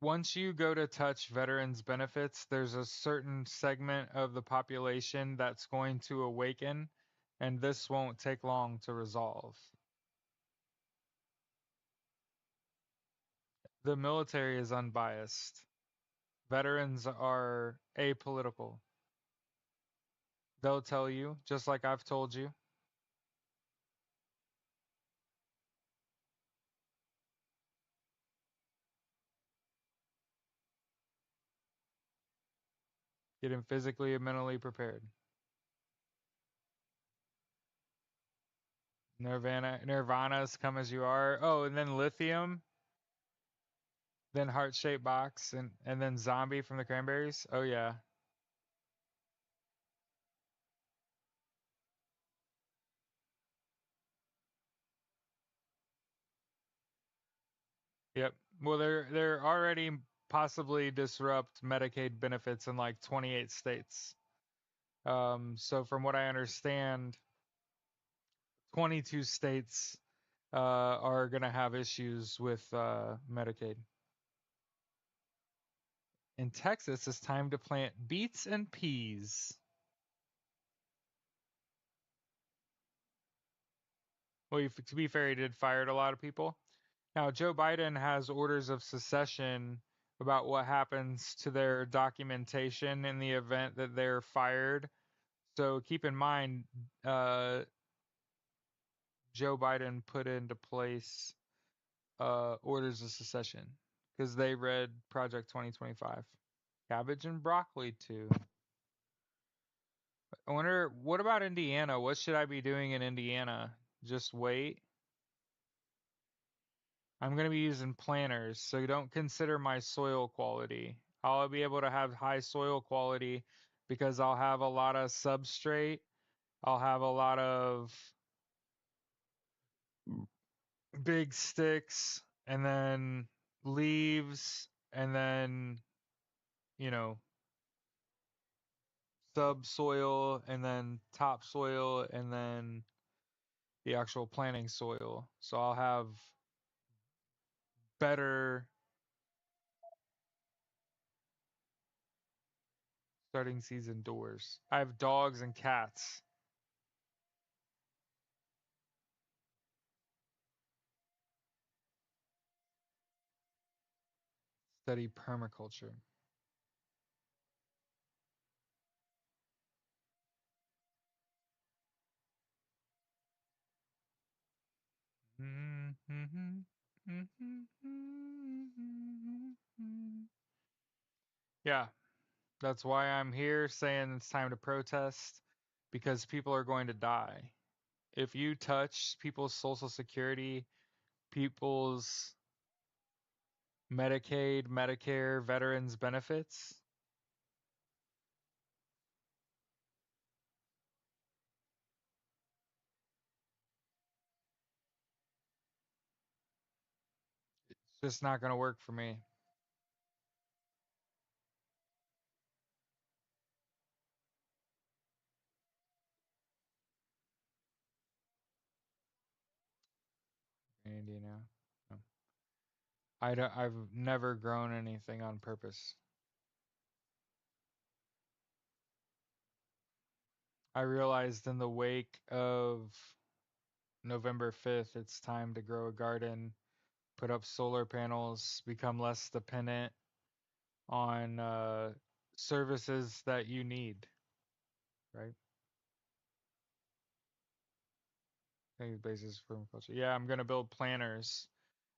Once you go to touch veterans benefits, there's a certain segment of the population that's going to awaken, and this won't take long to resolve. The military is unbiased. Veterans are apolitical. They'll tell you, just like I've told you, getting physically and mentally prepared. Nirvana's come as you are. Oh, and then lithium, then heart shaped box, and then zombie from the Cranberries. Oh yeah. Yep. Well, they're already possibly disrupt Medicaid benefits in like 28 states. So from what I understand, 22 states are going to have issues with Medicaid. In Texas, it's time to plant beets and peas. Well, to be fair, he did fired a lot of people. Now, Joe Biden has orders of secession about what happens to their documentation in the event that they're fired. So keep in mind, uh, Joe Biden put into place orders of secession because they read Project 2025. Cabbage and broccoli too. I wonder, what about Indiana? What should I be doing in Indiana? Just wait. I'm going to be using planters, so don't consider my soil quality. I'll be able to have high soil quality because I'll have a lot of substrate. I'll have a lot of big sticks and then leaves and then, you know, subsoil and then topsoil and then the actual planting soil. So I'll have better starting season doors. I have dogs and cats. Study permaculture. Yeah, that's why I'm here saying it's time to protest because people are going to die. If you touch people's social security, people's Medicaid, Medicare, veterans benefits, it's just not going to work for me. And you know, no. I've never grown anything on purpose. I realized in the wake of November 5th, it's time to grow a garden, put up solar panels, become less dependent on services that you need, right? I think the basis for permaculture. Yeah, I'm gonna build planters.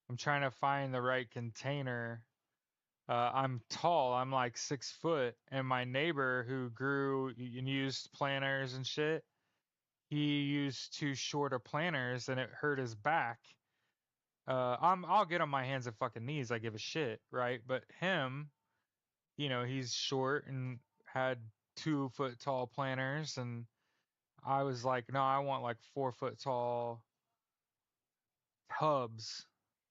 I'm trying to find the right container. I'm tall. I'm like 6 foot, and my neighbor who grew and used planters and shit, he used too short of planters, and it hurt his back. I'll get on my hands and fucking knees. I give a shit, right? But him, he's short and had 2 foot tall planters, and I was like, no, I want like 4 foot tall hubs.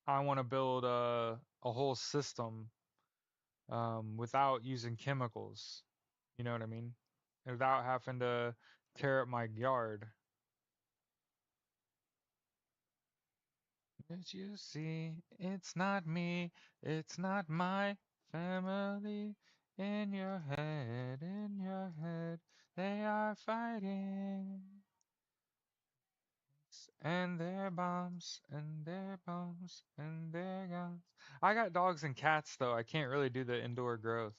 I want to build a whole system without using chemicals. You know what I mean? Without having to tear up my yard. Did you see? It's not me. It's not my family. In your head, they are fighting. And their bombs, and their bombs, and their guns. I got dogs and cats, though. I can't really do the indoor growth.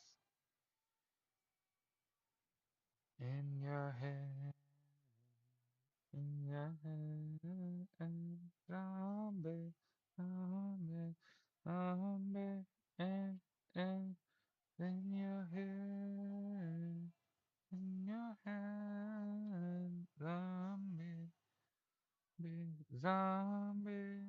In your head, in your head, zombie, zombie, zombie, and in your head, in your hand, zombie, big zombie,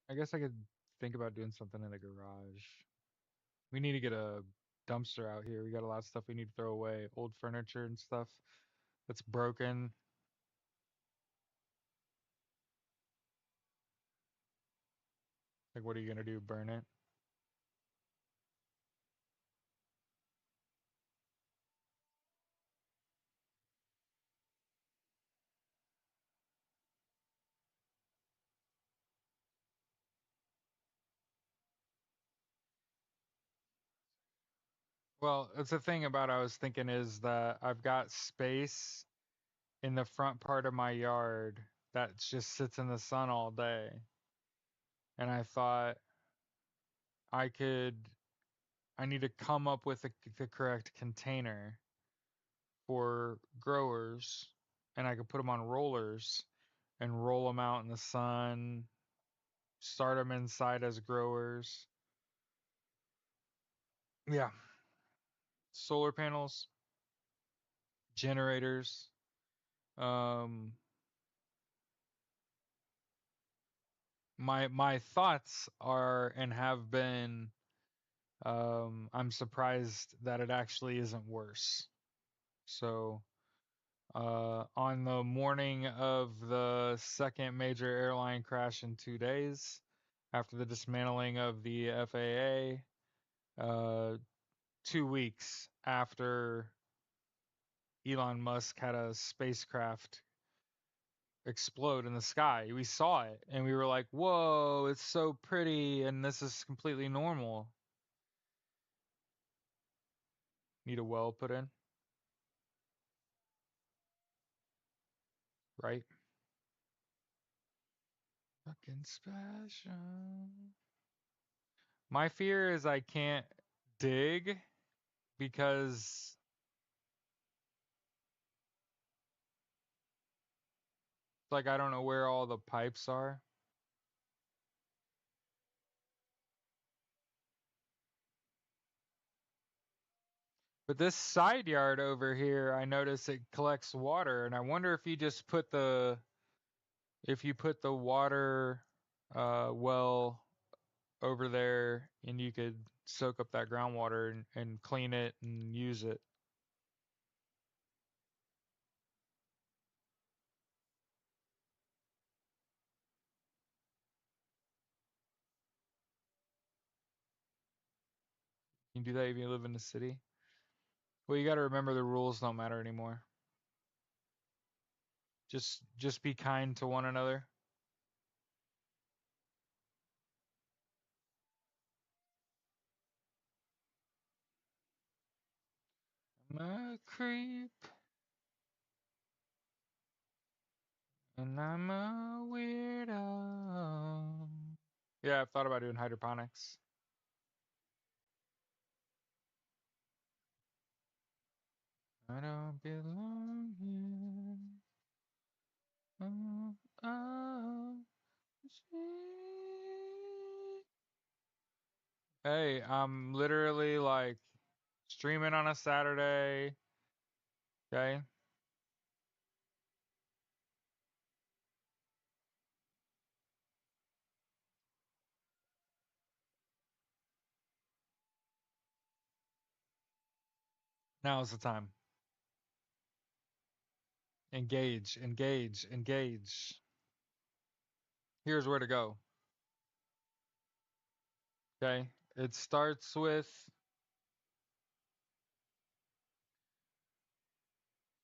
I guess I could think about doing something in the garage. We need to get a dumpster out here. We got a lot of stuff we need to throw away, old furniture and stuff that's broken. Like, what are you gonna do? Burn it? Well, it's the thing about I was thinking is that I've got space in the front part of my yard that just sits in the sun all day. And I thought I could, I need to come up with the correct container for growers, and I could put them on rollers and roll them out in the sun, start them inside as growers. Yeah, solar panels, generators. Um, my thoughts are and have been. I'm surprised that it actually isn't worse. So, on the morning of the second major airline crash in 2 days, after the dismantling of the FAA, 2 weeks after Elon Musk had a spacecraft explode in the sky, we saw it and we were like, whoa, it's so pretty and this is completely normal. Need a well put in, right? Fucking special. My fear is I can't dig because like I don't know where all the pipes are. But this side yard over here, I notice it collects water, and I wonder if you just put the if you put the water well over there, and you could soak up that groundwater and clean it and use it. You can do that if you live in the city. Well, you got to remember the rules don't matter anymore. Just be kind to one another. I'm a creep and I'm a weirdo. Yeah, I've thought about doing hydroponics. I don't belong here. Oh, oh, she- Hey, I'm literally like streaming on a Saturday. Okay. Now's the time. Engage, engage, engage. Here's where to go. Okay. It starts with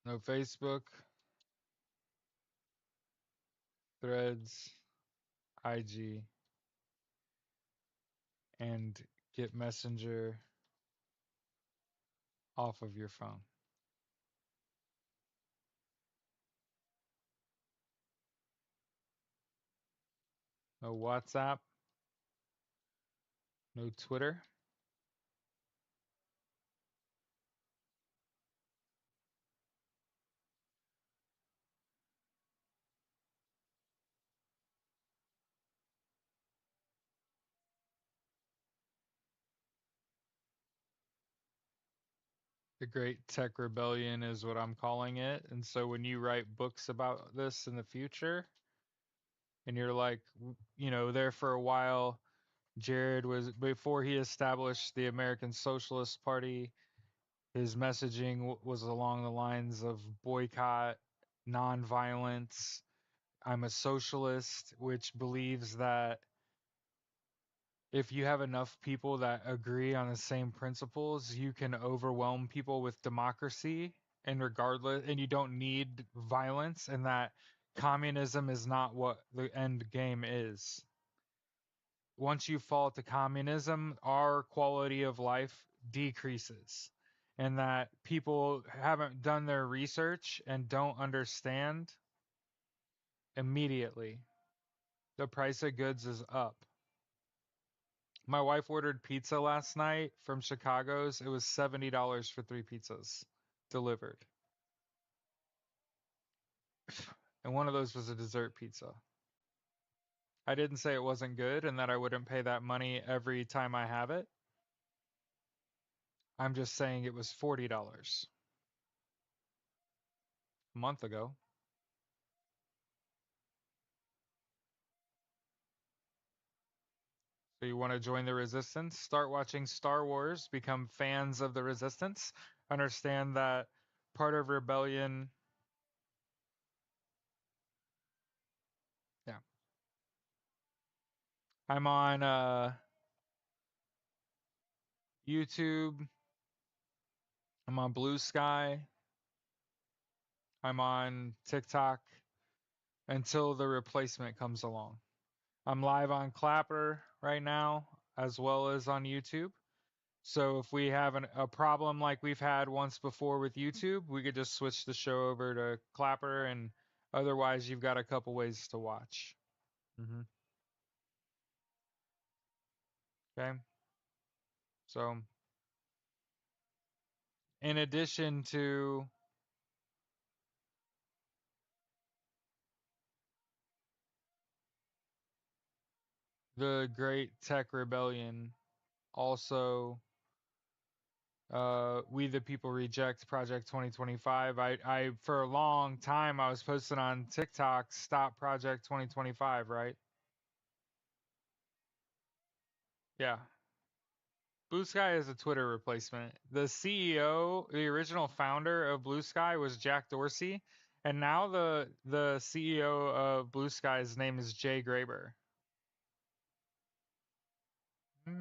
no Facebook, Threads, IG, and get Messenger off of your phone. No WhatsApp, no Twitter. The Great Tech Rebellion is what I'm calling it. And so when you write books about this in the future, and you're like, there for a while, Jared was, before he established the American Socialist Party, his messaging was along the lines of boycott, nonviolence. I'm a socialist, which believes that if you have enough people that agree on the same principles, you can overwhelm people with democracy and regardless, and you don't need violence, and that communism is not what the end game is. Once you fall to communism, our quality of life decreases, and that people haven't done their research and don't understand immediately. The price of goods is up. My wife ordered pizza last night from Chicago's. It was $70 for 3 pizzas delivered. And one of those was a dessert pizza. I didn't say it wasn't good and that I wouldn't pay that money every time I have it. I'm just saying it was $40 a month ago. So you want to join the resistance? Start watching Star Wars, become fans of the resistance, understand that part of rebellion. Yeah. I'm on YouTube. I'm on Blue Sky. I'm on TikTok until the replacement comes along. I'm live on Clapper right now, as well as on YouTube. So if we have a problem like we've had once before with YouTube, we could just switch the show over to Clapper, and otherwise you've got a couple ways to watch. Okay. So in addition to the Great Tech Rebellion, also We the People Reject Project 2025. I for a long time I was posting on TikTok, Stop Project 2025, right? Yeah. Blue Sky is a Twitter replacement. The CEO, the original founder of Blue Sky was Jack Dorsey, and now the CEO of Blue Sky's name is Jay Graber. You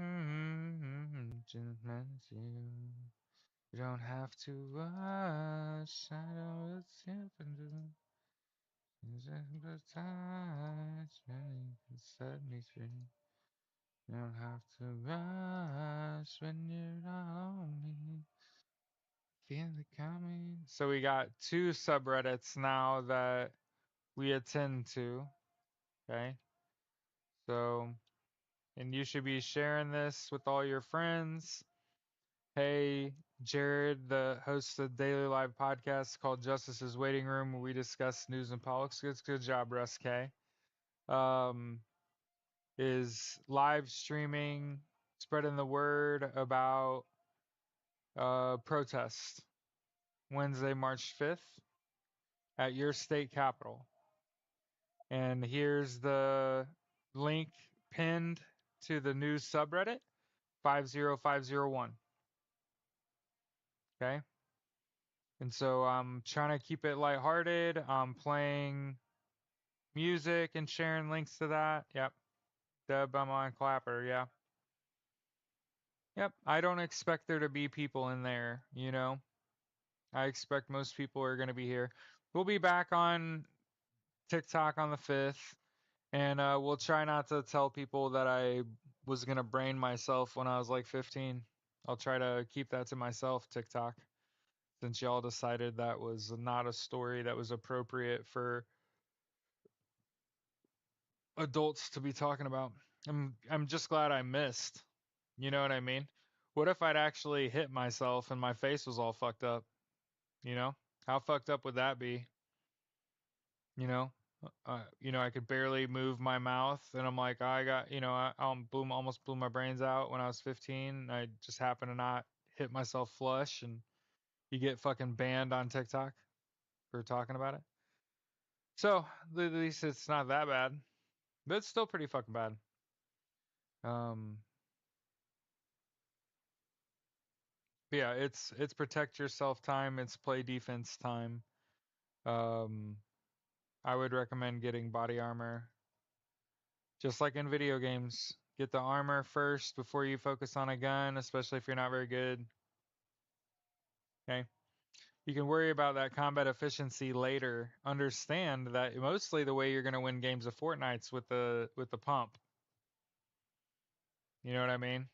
don't have to rush. I know it's happened. Set me free. You don't have to rush when you're on me. Feel it coming. So we got 2 subreddits now that we attend to. Okay. So, and you should be sharing this with all your friends. Hey, Jared, the host of the Daily Live podcast called Justice's Waiting Room, where we discuss news and politics. Good job, Russ K. Is live streaming, spreading the word about protest Wednesday, March 5th at your state capitol. And here's the link pinned to the news subreddit 50501. Okay. And so I'm trying to keep it lighthearted. I'm playing music and sharing links to that. Yep. Deb, I'm on Clapper. Yeah. Yep. I don't expect there to be people in there, you know? I expect most people are going to be here. We'll be back on TikTok on the 5th, and we'll try not to tell people that I was going to brain myself when I was like 15. I'll try to keep that to myself, TikTok, since y'all decided that was not a story that was appropriate for adults to be talking about. I'm just glad I missed. You know what I mean? What if I'd actually hit myself and my face was all fucked up? You know? How fucked up would that be? You know? I could barely move my mouth, and I'm like, I got, almost blew my brains out when I was 15. I just happened to not hit myself flush, and you get fucking banned on TikTok for talking about it. So at least it's not that bad, but it's still pretty fucking bad. Um, but yeah, it's protect yourself time. It's play defense time. Um, I would recommend getting body armor, just like in video games. Get the armor first before you focus on a gun, especially if you're not very good. Okay. You can worry about that combat efficiency later. Understand that mostly the way you're going to win games of Fortnite's with the pump. You know what I mean?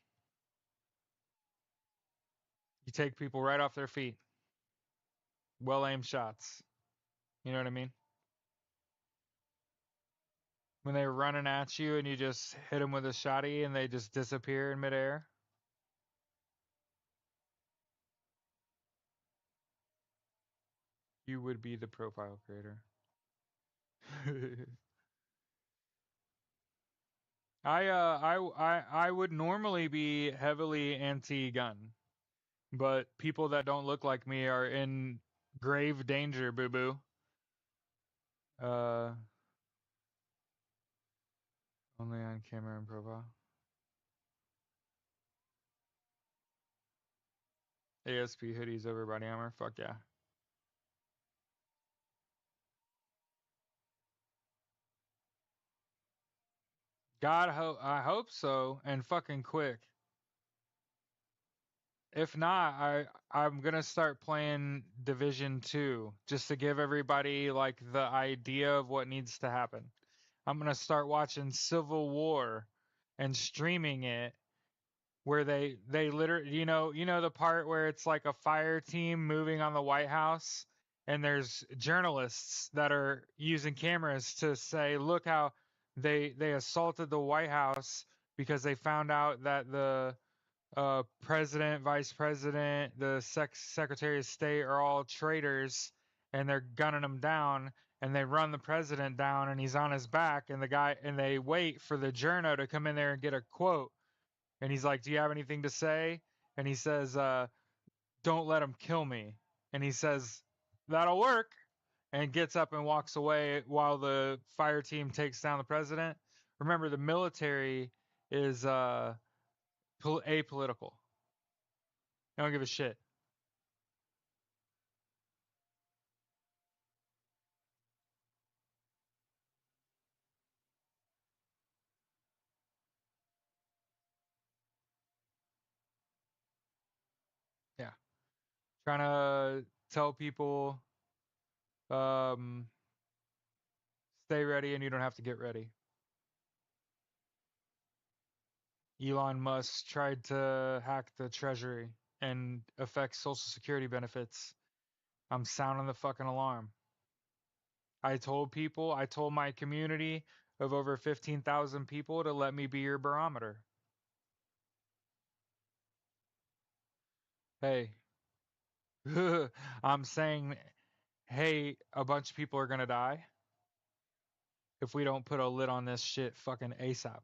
You take people right off their feet. Well aimed shots. You know what I mean? When they're running at you and you just hit them with a shotty and they just disappear in midair. You would be the profile creator. I would normally be heavily anti-gun, but people that don't look like me are in grave danger, boo boo. Uh, Only on camera and profile. ASP hoodies over body armor. Fuck yeah. I hope so, and fucking quick. If not, I'm gonna start playing Division 2 just to give everybody like the idea of what needs to happen. I'm gonna start watching Civil War and streaming it where they literally you know the part where it's like a fire team moving on the White House and there's journalists that are using cameras to say look how they assaulted the White House because they found out that the president, vice president, the secretary of state are all traitors, and they're gunning him down. And they run the president down, and he's on his back. And they wait for the journo to come in there and get a quote. And he's like, "Do you have anything to say?" And he says, "Don't let him kill me." And he says, "That'll work." And gets up and walks away while the fire team takes down the president. Remember, the military is apolitical. I don't give a shit. Yeah. Trying to tell people, um, stay ready and you don't have to get ready. Elon Musk tried to hack the treasury and affect social security benefits. I'm sounding the fucking alarm. I told my community of over 15,000 people to let me be your barometer. Hey, I'm saying, hey, a bunch of people are going to die if we don't put a lid on this shit fucking ASAP.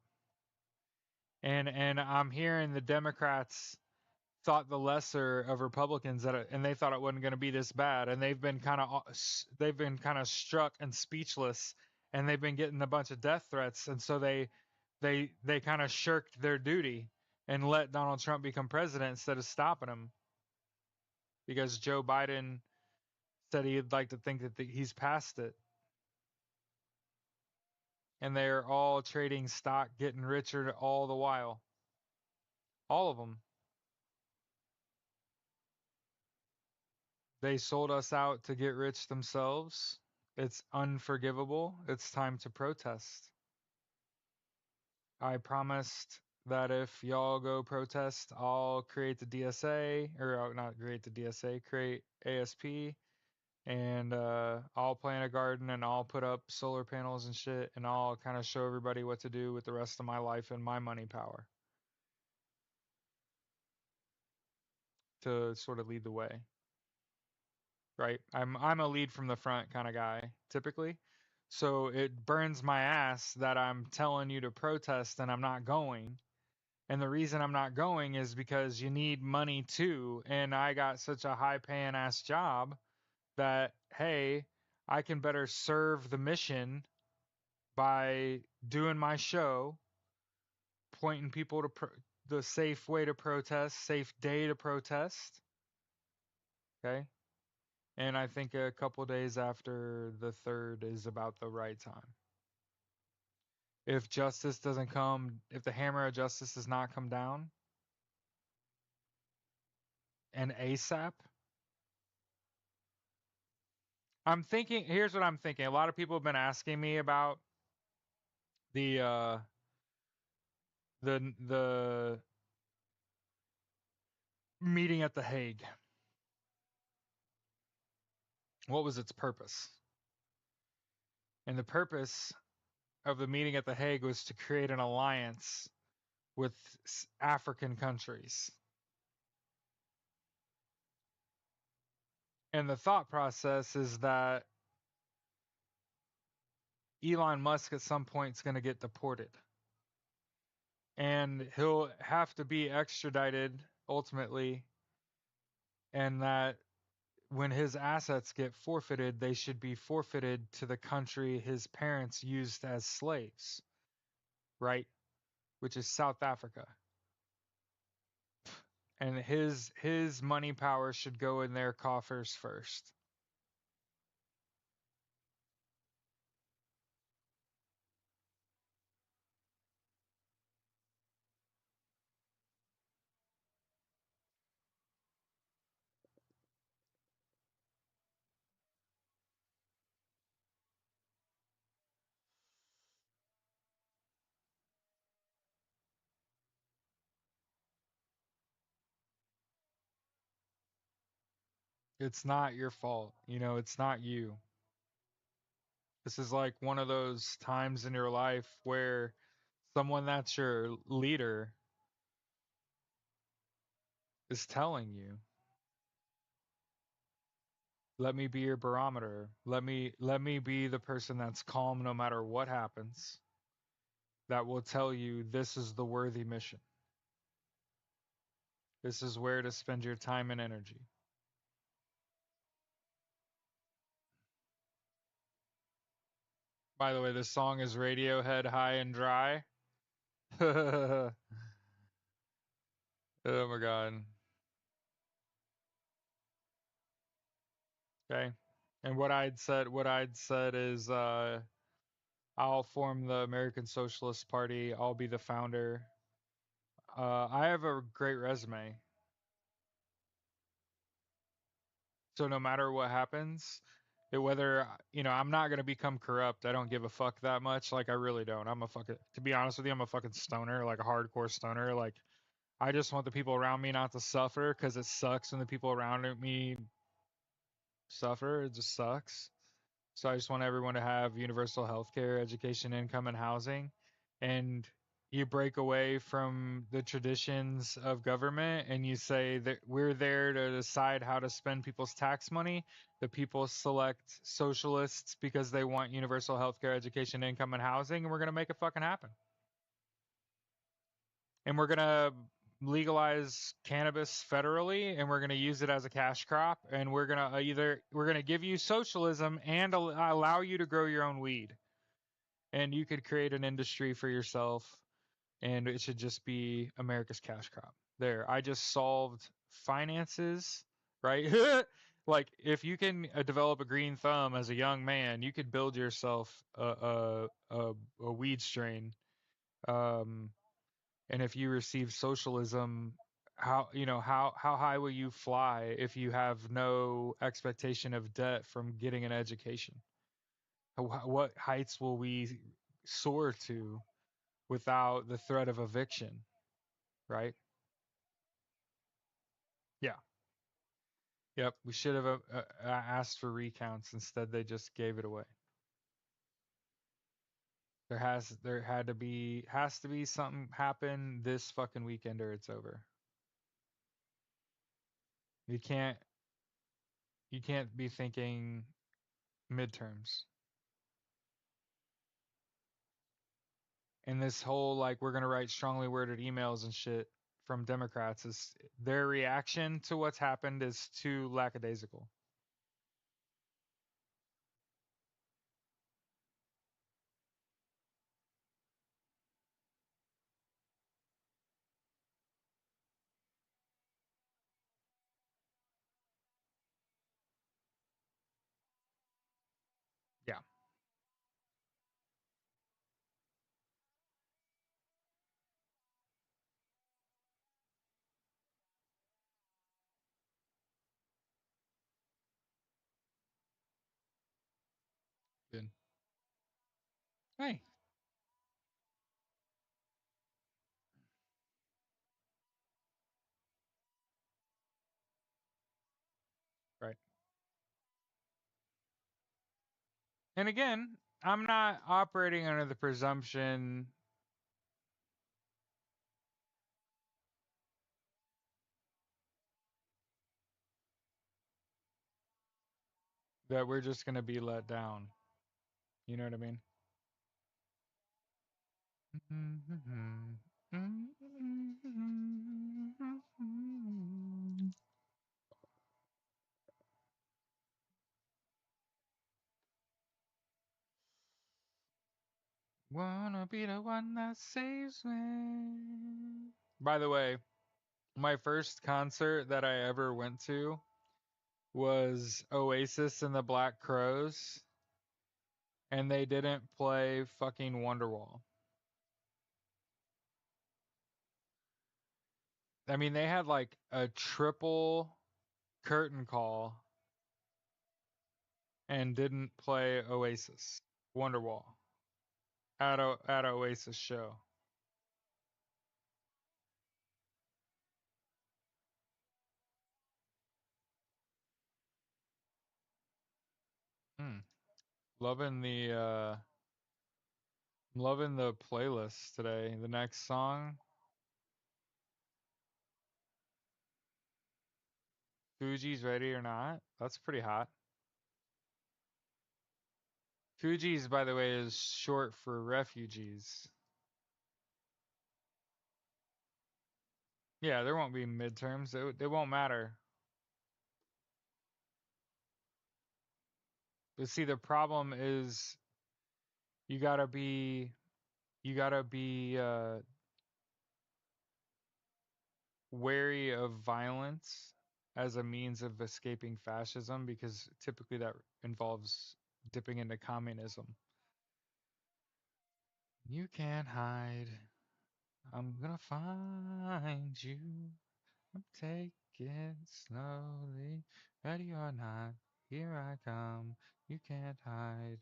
And I'm hearing the Democrats thought the lesser of Republicans and they thought it wasn't going to be this bad, and they've been kind of struck and speechless, and they've been getting a bunch of death threats, and so they kind of shirked their duty and let Donald Trump become president instead of stopping him because Joe Biden said he'd like to think that he's past it. And they're all trading stock, getting richer all the while. All of them. They sold us out to get rich themselves. It's unforgivable. It's time to protest. I promised that if y'all go protest, I'll create the DSA, or I'll not create the DSA, create ASP, and I'll plant a garden and I'll put up solar panels and shit, and I'll kind of show everybody what to do with the rest of my life and my money power to sort of lead the way. Right? I'm a lead from the front kind of guy typically. So it burns my ass that I'm telling you to protest and I'm not going. And the reason I'm not going is because you need money too. And I got such a high paying ass job that, hey, I can better serve the mission by doing my show, pointing people to the safe way to protest, safe day to protest. Okay. And I think a couple days after the 3rd is about the right time. If justice doesn't come, if the hammer of justice does not come down, and ASAP, I'm thinking. Here's what I'm thinking. A lot of people have been asking me about the the meeting at The Hague. What was its purpose? And the purpose of the meeting at The Hague was to create an alliance with African countries. And the thought process is that Elon Musk at some point is going to get deported. And he'll have to be extradited ultimately. And that when his assets get forfeited, they should be forfeited to the country his parents used as slaves, right? Which is South Africa. And his money power should go in their coffers first. It's not your fault. It's not you. This is like one of those times in your life where someone that's your leader is telling you, let me be your barometer. Let me be the person that's calm no matter what happens. That will tell you this is the worthy mission. This is where to spend your time and energy. By the way, this song is Radiohead High and Dry. Oh my god. Okay. And what I'd said is I'll form the American Socialist Party. I'll be the founder. I have a great resume. So no matter what happens, whether I'm not gonna become corrupt. I don't give a fuck that much. Like I really don't. To be honest with you, I'm a fucking stoner, like a hardcore stoner. Like I just want the people around me not to suffer because it sucks when the people around me suffer. It just sucks. So I just want everyone to have universal health care, education, income, and housing. And you break away from the traditions of government and you say that we're there to decide how to spend people's tax money. The people select socialists because they want universal health care, education, income, and housing, and we're going to make it fucking happen. And we're going to legalize cannabis federally and we're going to use it as a cash crop and we're going to give you socialism and allow you to grow your own weed and you could create an industry for yourself and it should just be America's cash crop. There, I just solved finances, right? Like if you can develop a green thumb as a young man, you could build yourself a weed strain. Um, and if you receive socialism, how high will you fly if you have no expectation of debt from getting an education? What heights will we soar to without the threat of eviction? Right? Yeah. Yep. We should have asked for recounts. Instead, they just gave it away. Has to be something happen this fucking weekend or it's over. You can't you can't be thinking midterms. And this whole like we're gonna write strongly worded emails and shit from Democrats is their reaction to what's happened is too lackadaisical. Yeah. Good. Hey. Right. And again, I'm not operating under the presumption that we're just gonna be let down. You know what I mean? Wanna be the one that saves me. By the way, my first concert that I ever went to was Oasis and the Black Crows, and they didn't play fucking Wonderwall. I mean, they had like a triple curtain call and didn't play Oasis, Wonderwall at a Oasis show. Hmm. Loving the loving the playlist today. The next song, Fuji's Ready or Not. That's pretty hot. Fuji's, by the way, is short for refugees. Yeah, there won't be midterms. It won't matter. But see, the problem is you gotta be you gotta be wary of violence as a means of escaping fascism because typically that involves dipping into communism. You can't hide. I'm gonna find you. I'm taking it slowly. Ready or not, here I come. You can't hide.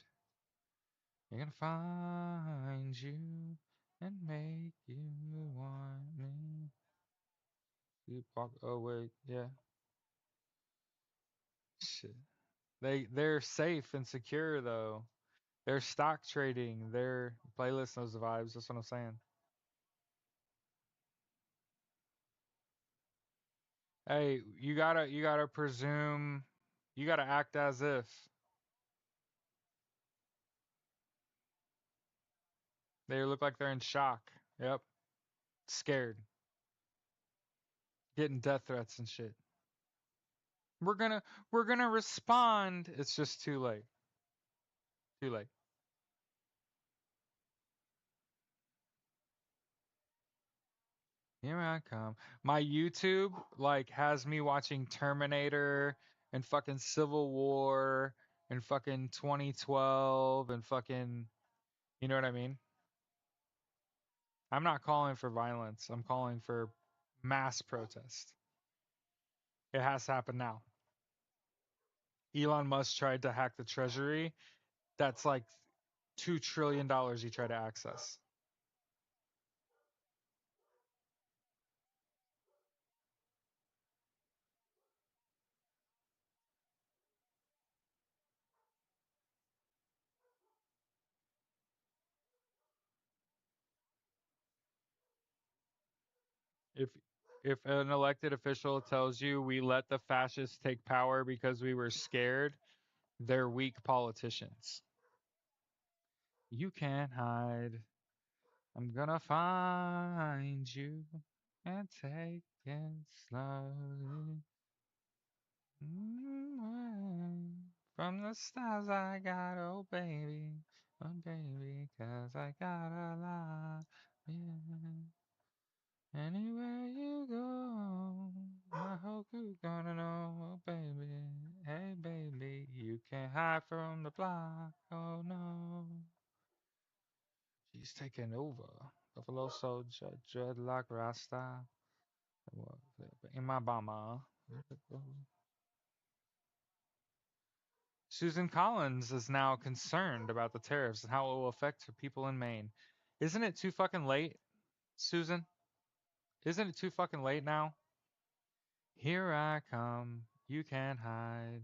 You're gonna find you and make you want me. You walk away, yeah. Shit. They're safe and secure though. They're stock trading. Their playlist knows the vibes. That's what I'm saying. Hey, you gotta presume. You gotta act as if they look like they're in shock. Yep, scared, getting death threats and shit. We're gonna we're gonna respond. It's just too late. Too late. Here I come. My YouTube like has me watching Terminator and fucking Civil War and fucking 2012 and fucking, you know what I mean? I'm not calling for violence. I'm calling for mass protest. It has to happen now. Elon Musk tried to hack the treasury. That's like $2 trillion he tried to access. If if an elected official tells you we let the fascists take power because we were scared, they're weak politicians. You can't hide. I'm gonna find you and take it slowly. From the stars I got, oh baby, 'cause I got a lot. Yeah. Anywhere you go, I hope you gonna know, oh baby, hey baby, you can't hide from the block, oh no. She's taking over. Buffalo Soldier, dreadlock Rasta, in my bomber. Susan Collins is now concerned about the tariffs and how it will affect people in Maine. Isn't it too fucking late, Susan? Isn't it too fucking late now? Here I come, you can't hide.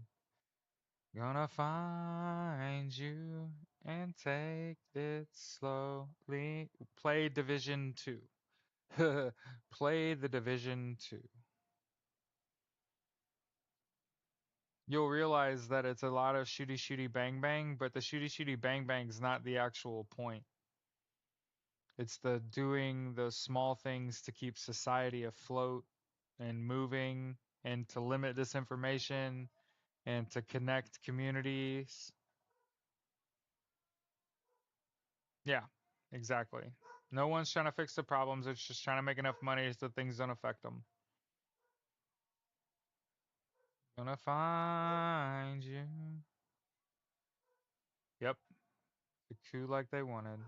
Gonna find you and take it slowly. Play Division 2. Play the Division 2. You'll realize that it's a lot of shooty shooty bang bang, but the shooty shooty bang bang is not the actual point. It's the doing the small things to keep society afloat and moving and to limit disinformation and to connect communities. Yeah, exactly. No one's trying to fix the problems. It's just trying to make enough money so things don't affect them. Gonna find you. Yep, the coup like they wanted.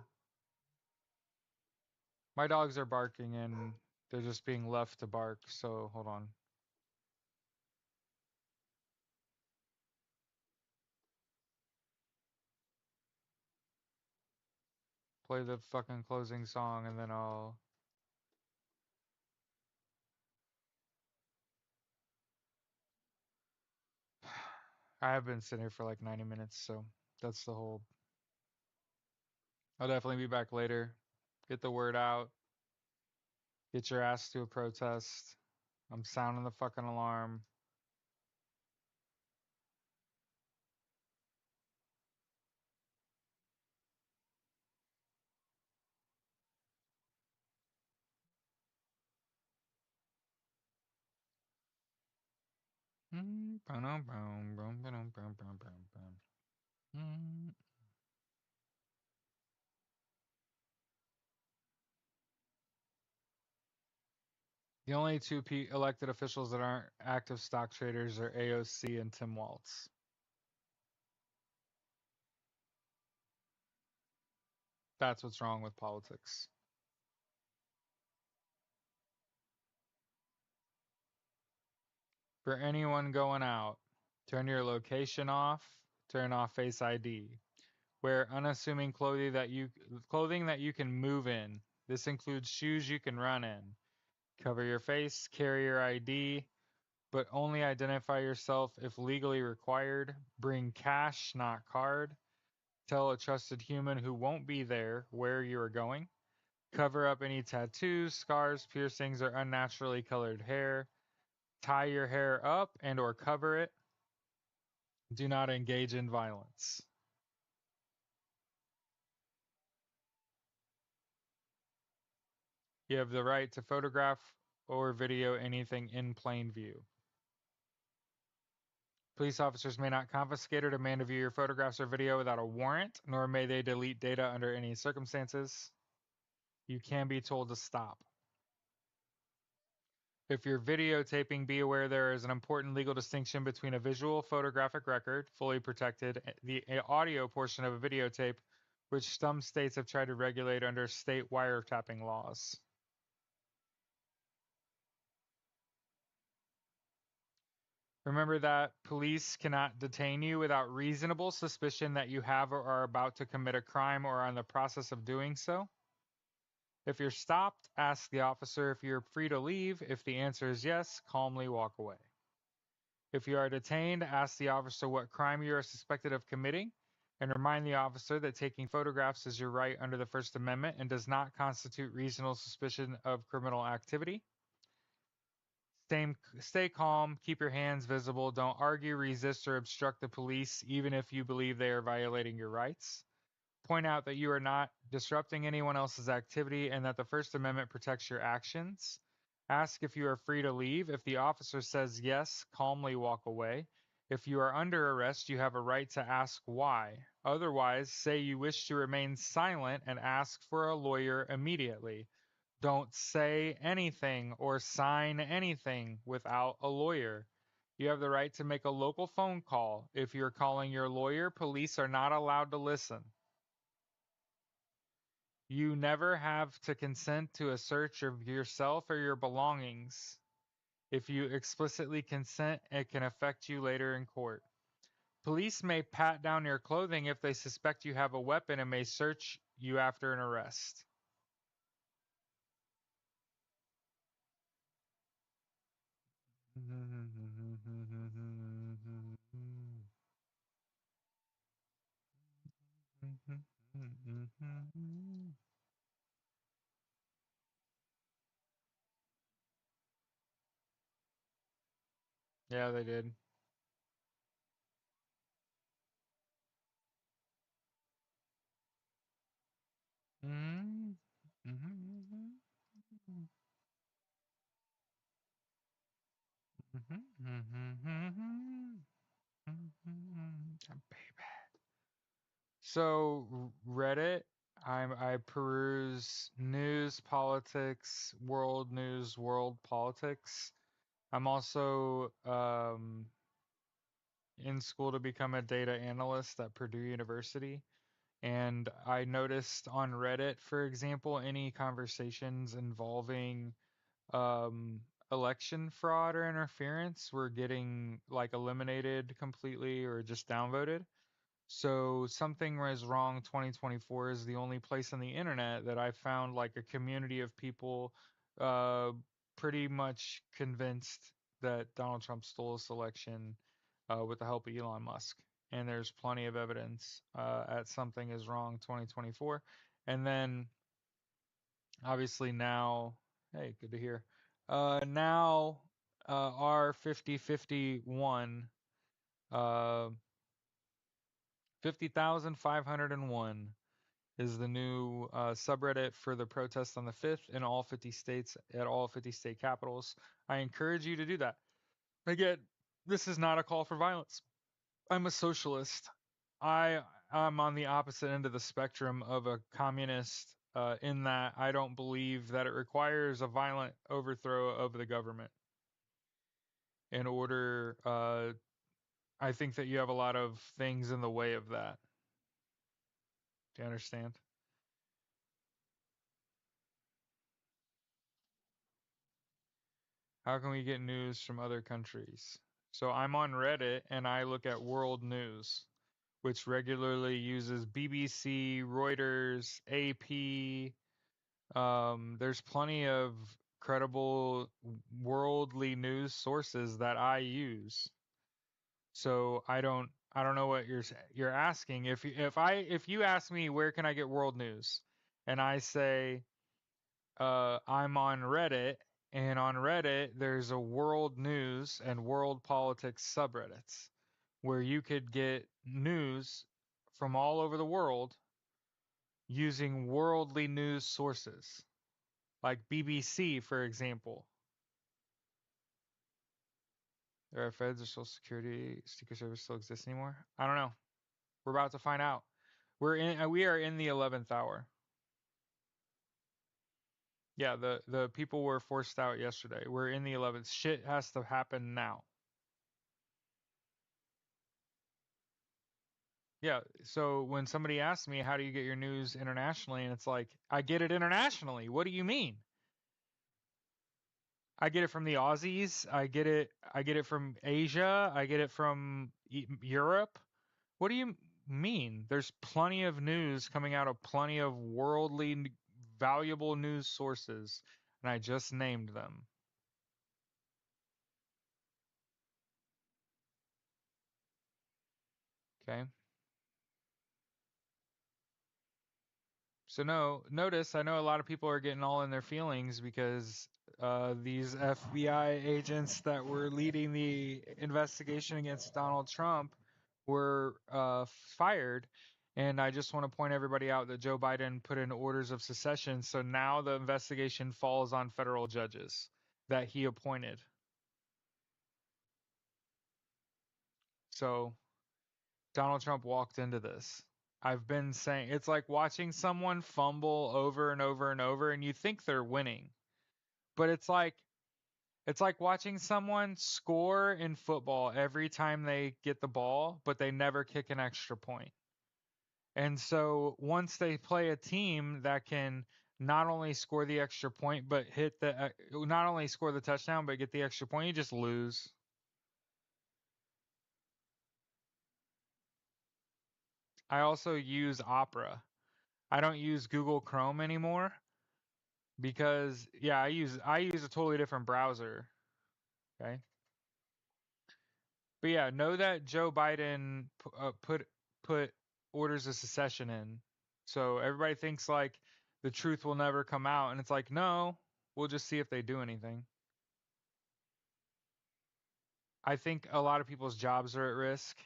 My dogs are barking and they're just being left to bark. So hold on. Play the fucking closing song and then I'll. I have been sitting here for like 90 minutes, so that's the whole. I'll definitely be back later. Get the word out. Get your ass to a protest. I'm sounding the fucking alarm. The only two elected officials that aren't active stock traders are AOC and Tim Waltz. That's what's wrong with politics. For anyone going out, turn your location off, turn off Face ID. Wear unassuming clothing that you can move in. This includes shoes you can run in. Cover your face, carry your ID, but only identify yourself if legally required. Bring cash, not card. Tell a trusted human who won't be there where you are going. Cover up any tattoos, scars, piercings, or unnaturally colored hair. Tie your hair up and or cover it. Do not engage in violence. You have the right to photograph or video anything in plain view. Police officers may not confiscate or demand to view your photographs or video without a warrant, nor may they delete data under any circumstances. You can be told to stop. If you're videotaping, be aware there is an important legal distinction between a visual photographic record, fully protected, the audio portion of a videotape, which some states have tried to regulate under state wiretapping laws. Remember that police cannot detain you without reasonable suspicion that you have or are about to commit a crime or are in the process of doing so. If you're stopped, ask the officer if you're free to leave. If the answer is yes, calmly walk away. If you are detained, ask the officer what crime you are suspected of committing and remind the officer that taking photographs is your right under the First Amendment and does not constitute reasonable suspicion of criminal activity. Stay calm, keep your hands visible, don't argue, resist, or obstruct the police, even if you believe they are violating your rights. Point out that you are not disrupting anyone else's activity and that the First Amendment protects your actions. Ask if you are free to leave. If the officer says yes, calmly walk away. If you are under arrest, you have a right to ask why. Otherwise, say you wish to remain silent and ask for a lawyer immediately. Don't say anything or sign anything without a lawyer. You have the right to make a local phone call. If you're calling your lawyer, police are not allowed to listen. You never have to consent to a search of yourself or your belongings. If you explicitly consent, it can affect you later in court. Police may pat down your clothing if they suspect you have a weapon and may search you after an arrest. Yeah, they did. Baby. So Reddit, I peruse news, politics, world news, world politics. I'm also in school to become a data analyst at Purdue University. And I noticed on Reddit, for example, any conversations involving um, election fraud or interference were getting like eliminated completely or just downvoted. So something was wrong 2024 is the only place on the internet that I found like a community of people uh, pretty much convinced that Donald Trump stole this election with the help of Elon Musk. And there's plenty of evidence at something is wrong 2024. And then obviously now, hey, good to hear. Now our 5051, uh, 50,501 is the new subreddit for the protest on the 5th in all 50 states at all 50 state capitals. I encourage you to do that. Again, this is not a call for violence. I'm a socialist. I'm on the opposite end of the spectrum of a communist in that I don't believe that it requires a violent overthrow of the government in order. I think that you have a lot of things in the way of that. Do you understand? How can we get news from other countries? So I'm on Reddit and I look at world news, which regularly uses BBC, Reuters, AP. There's plenty of credible worldly news sources that I use. So I don't know what you're asking. If you ask me where can I get world news, and I say I'm on Reddit, and on Reddit there's a world news and world politics subreddits where you could get news from all over the world using worldly news sources, like BBC, for example. There are feds or Social Security Secret Service still exists anymore? I don't know. We're about to find out. We are in the 11th hour. Yeah, the people were forced out yesterday. We're in the 11th. Shit has to happen now. Yeah, so when somebody asks me how do you get your news internationally, and it's like, I get it internationally. What do you mean? I get it from the Aussies. I get it from Asia. I get it from Europe. What do you mean? There's plenty of news coming out of plenty of worldly valuable news sources, and I just named them. Okay? So no, notice I know a lot of people are getting all in their feelings because these FBI agents that were leading the investigation against Donald Trump were fired. And I just want to point everybody out that Joe Biden put in orders of secession. So now the investigation falls on federal judges that he appointed. So Donald Trump walked into this. I've been saying it's like watching someone fumble over and over and over, and you think they're winning. But it's like watching someone score in football every time they get the ball, but they never kick an extra point. And so once they play a team that can not only score the extra point, but not only score the touchdown, but get the extra point, you just lose. I also use Opera. I don't use Google Chrome anymore because yeah, I use a totally different browser. Okay. But yeah, know that Joe Biden put orders of secession in. So everybody thinks like the truth will never come out, and it's like no, we'll just see if they do anything. I think a lot of people's jobs are at risk,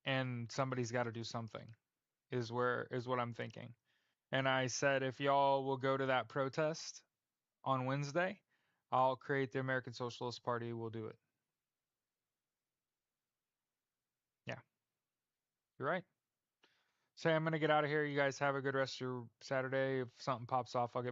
and somebody's got to do something. Is what I'm thinking. And I said if y'all will go to that protest on Wednesday, I'll create the American Socialist Party. We'll do it. Yeah, you're right. So I'm gonna get out of here. You guys have a good rest of your Saturday. If something pops off, I'll get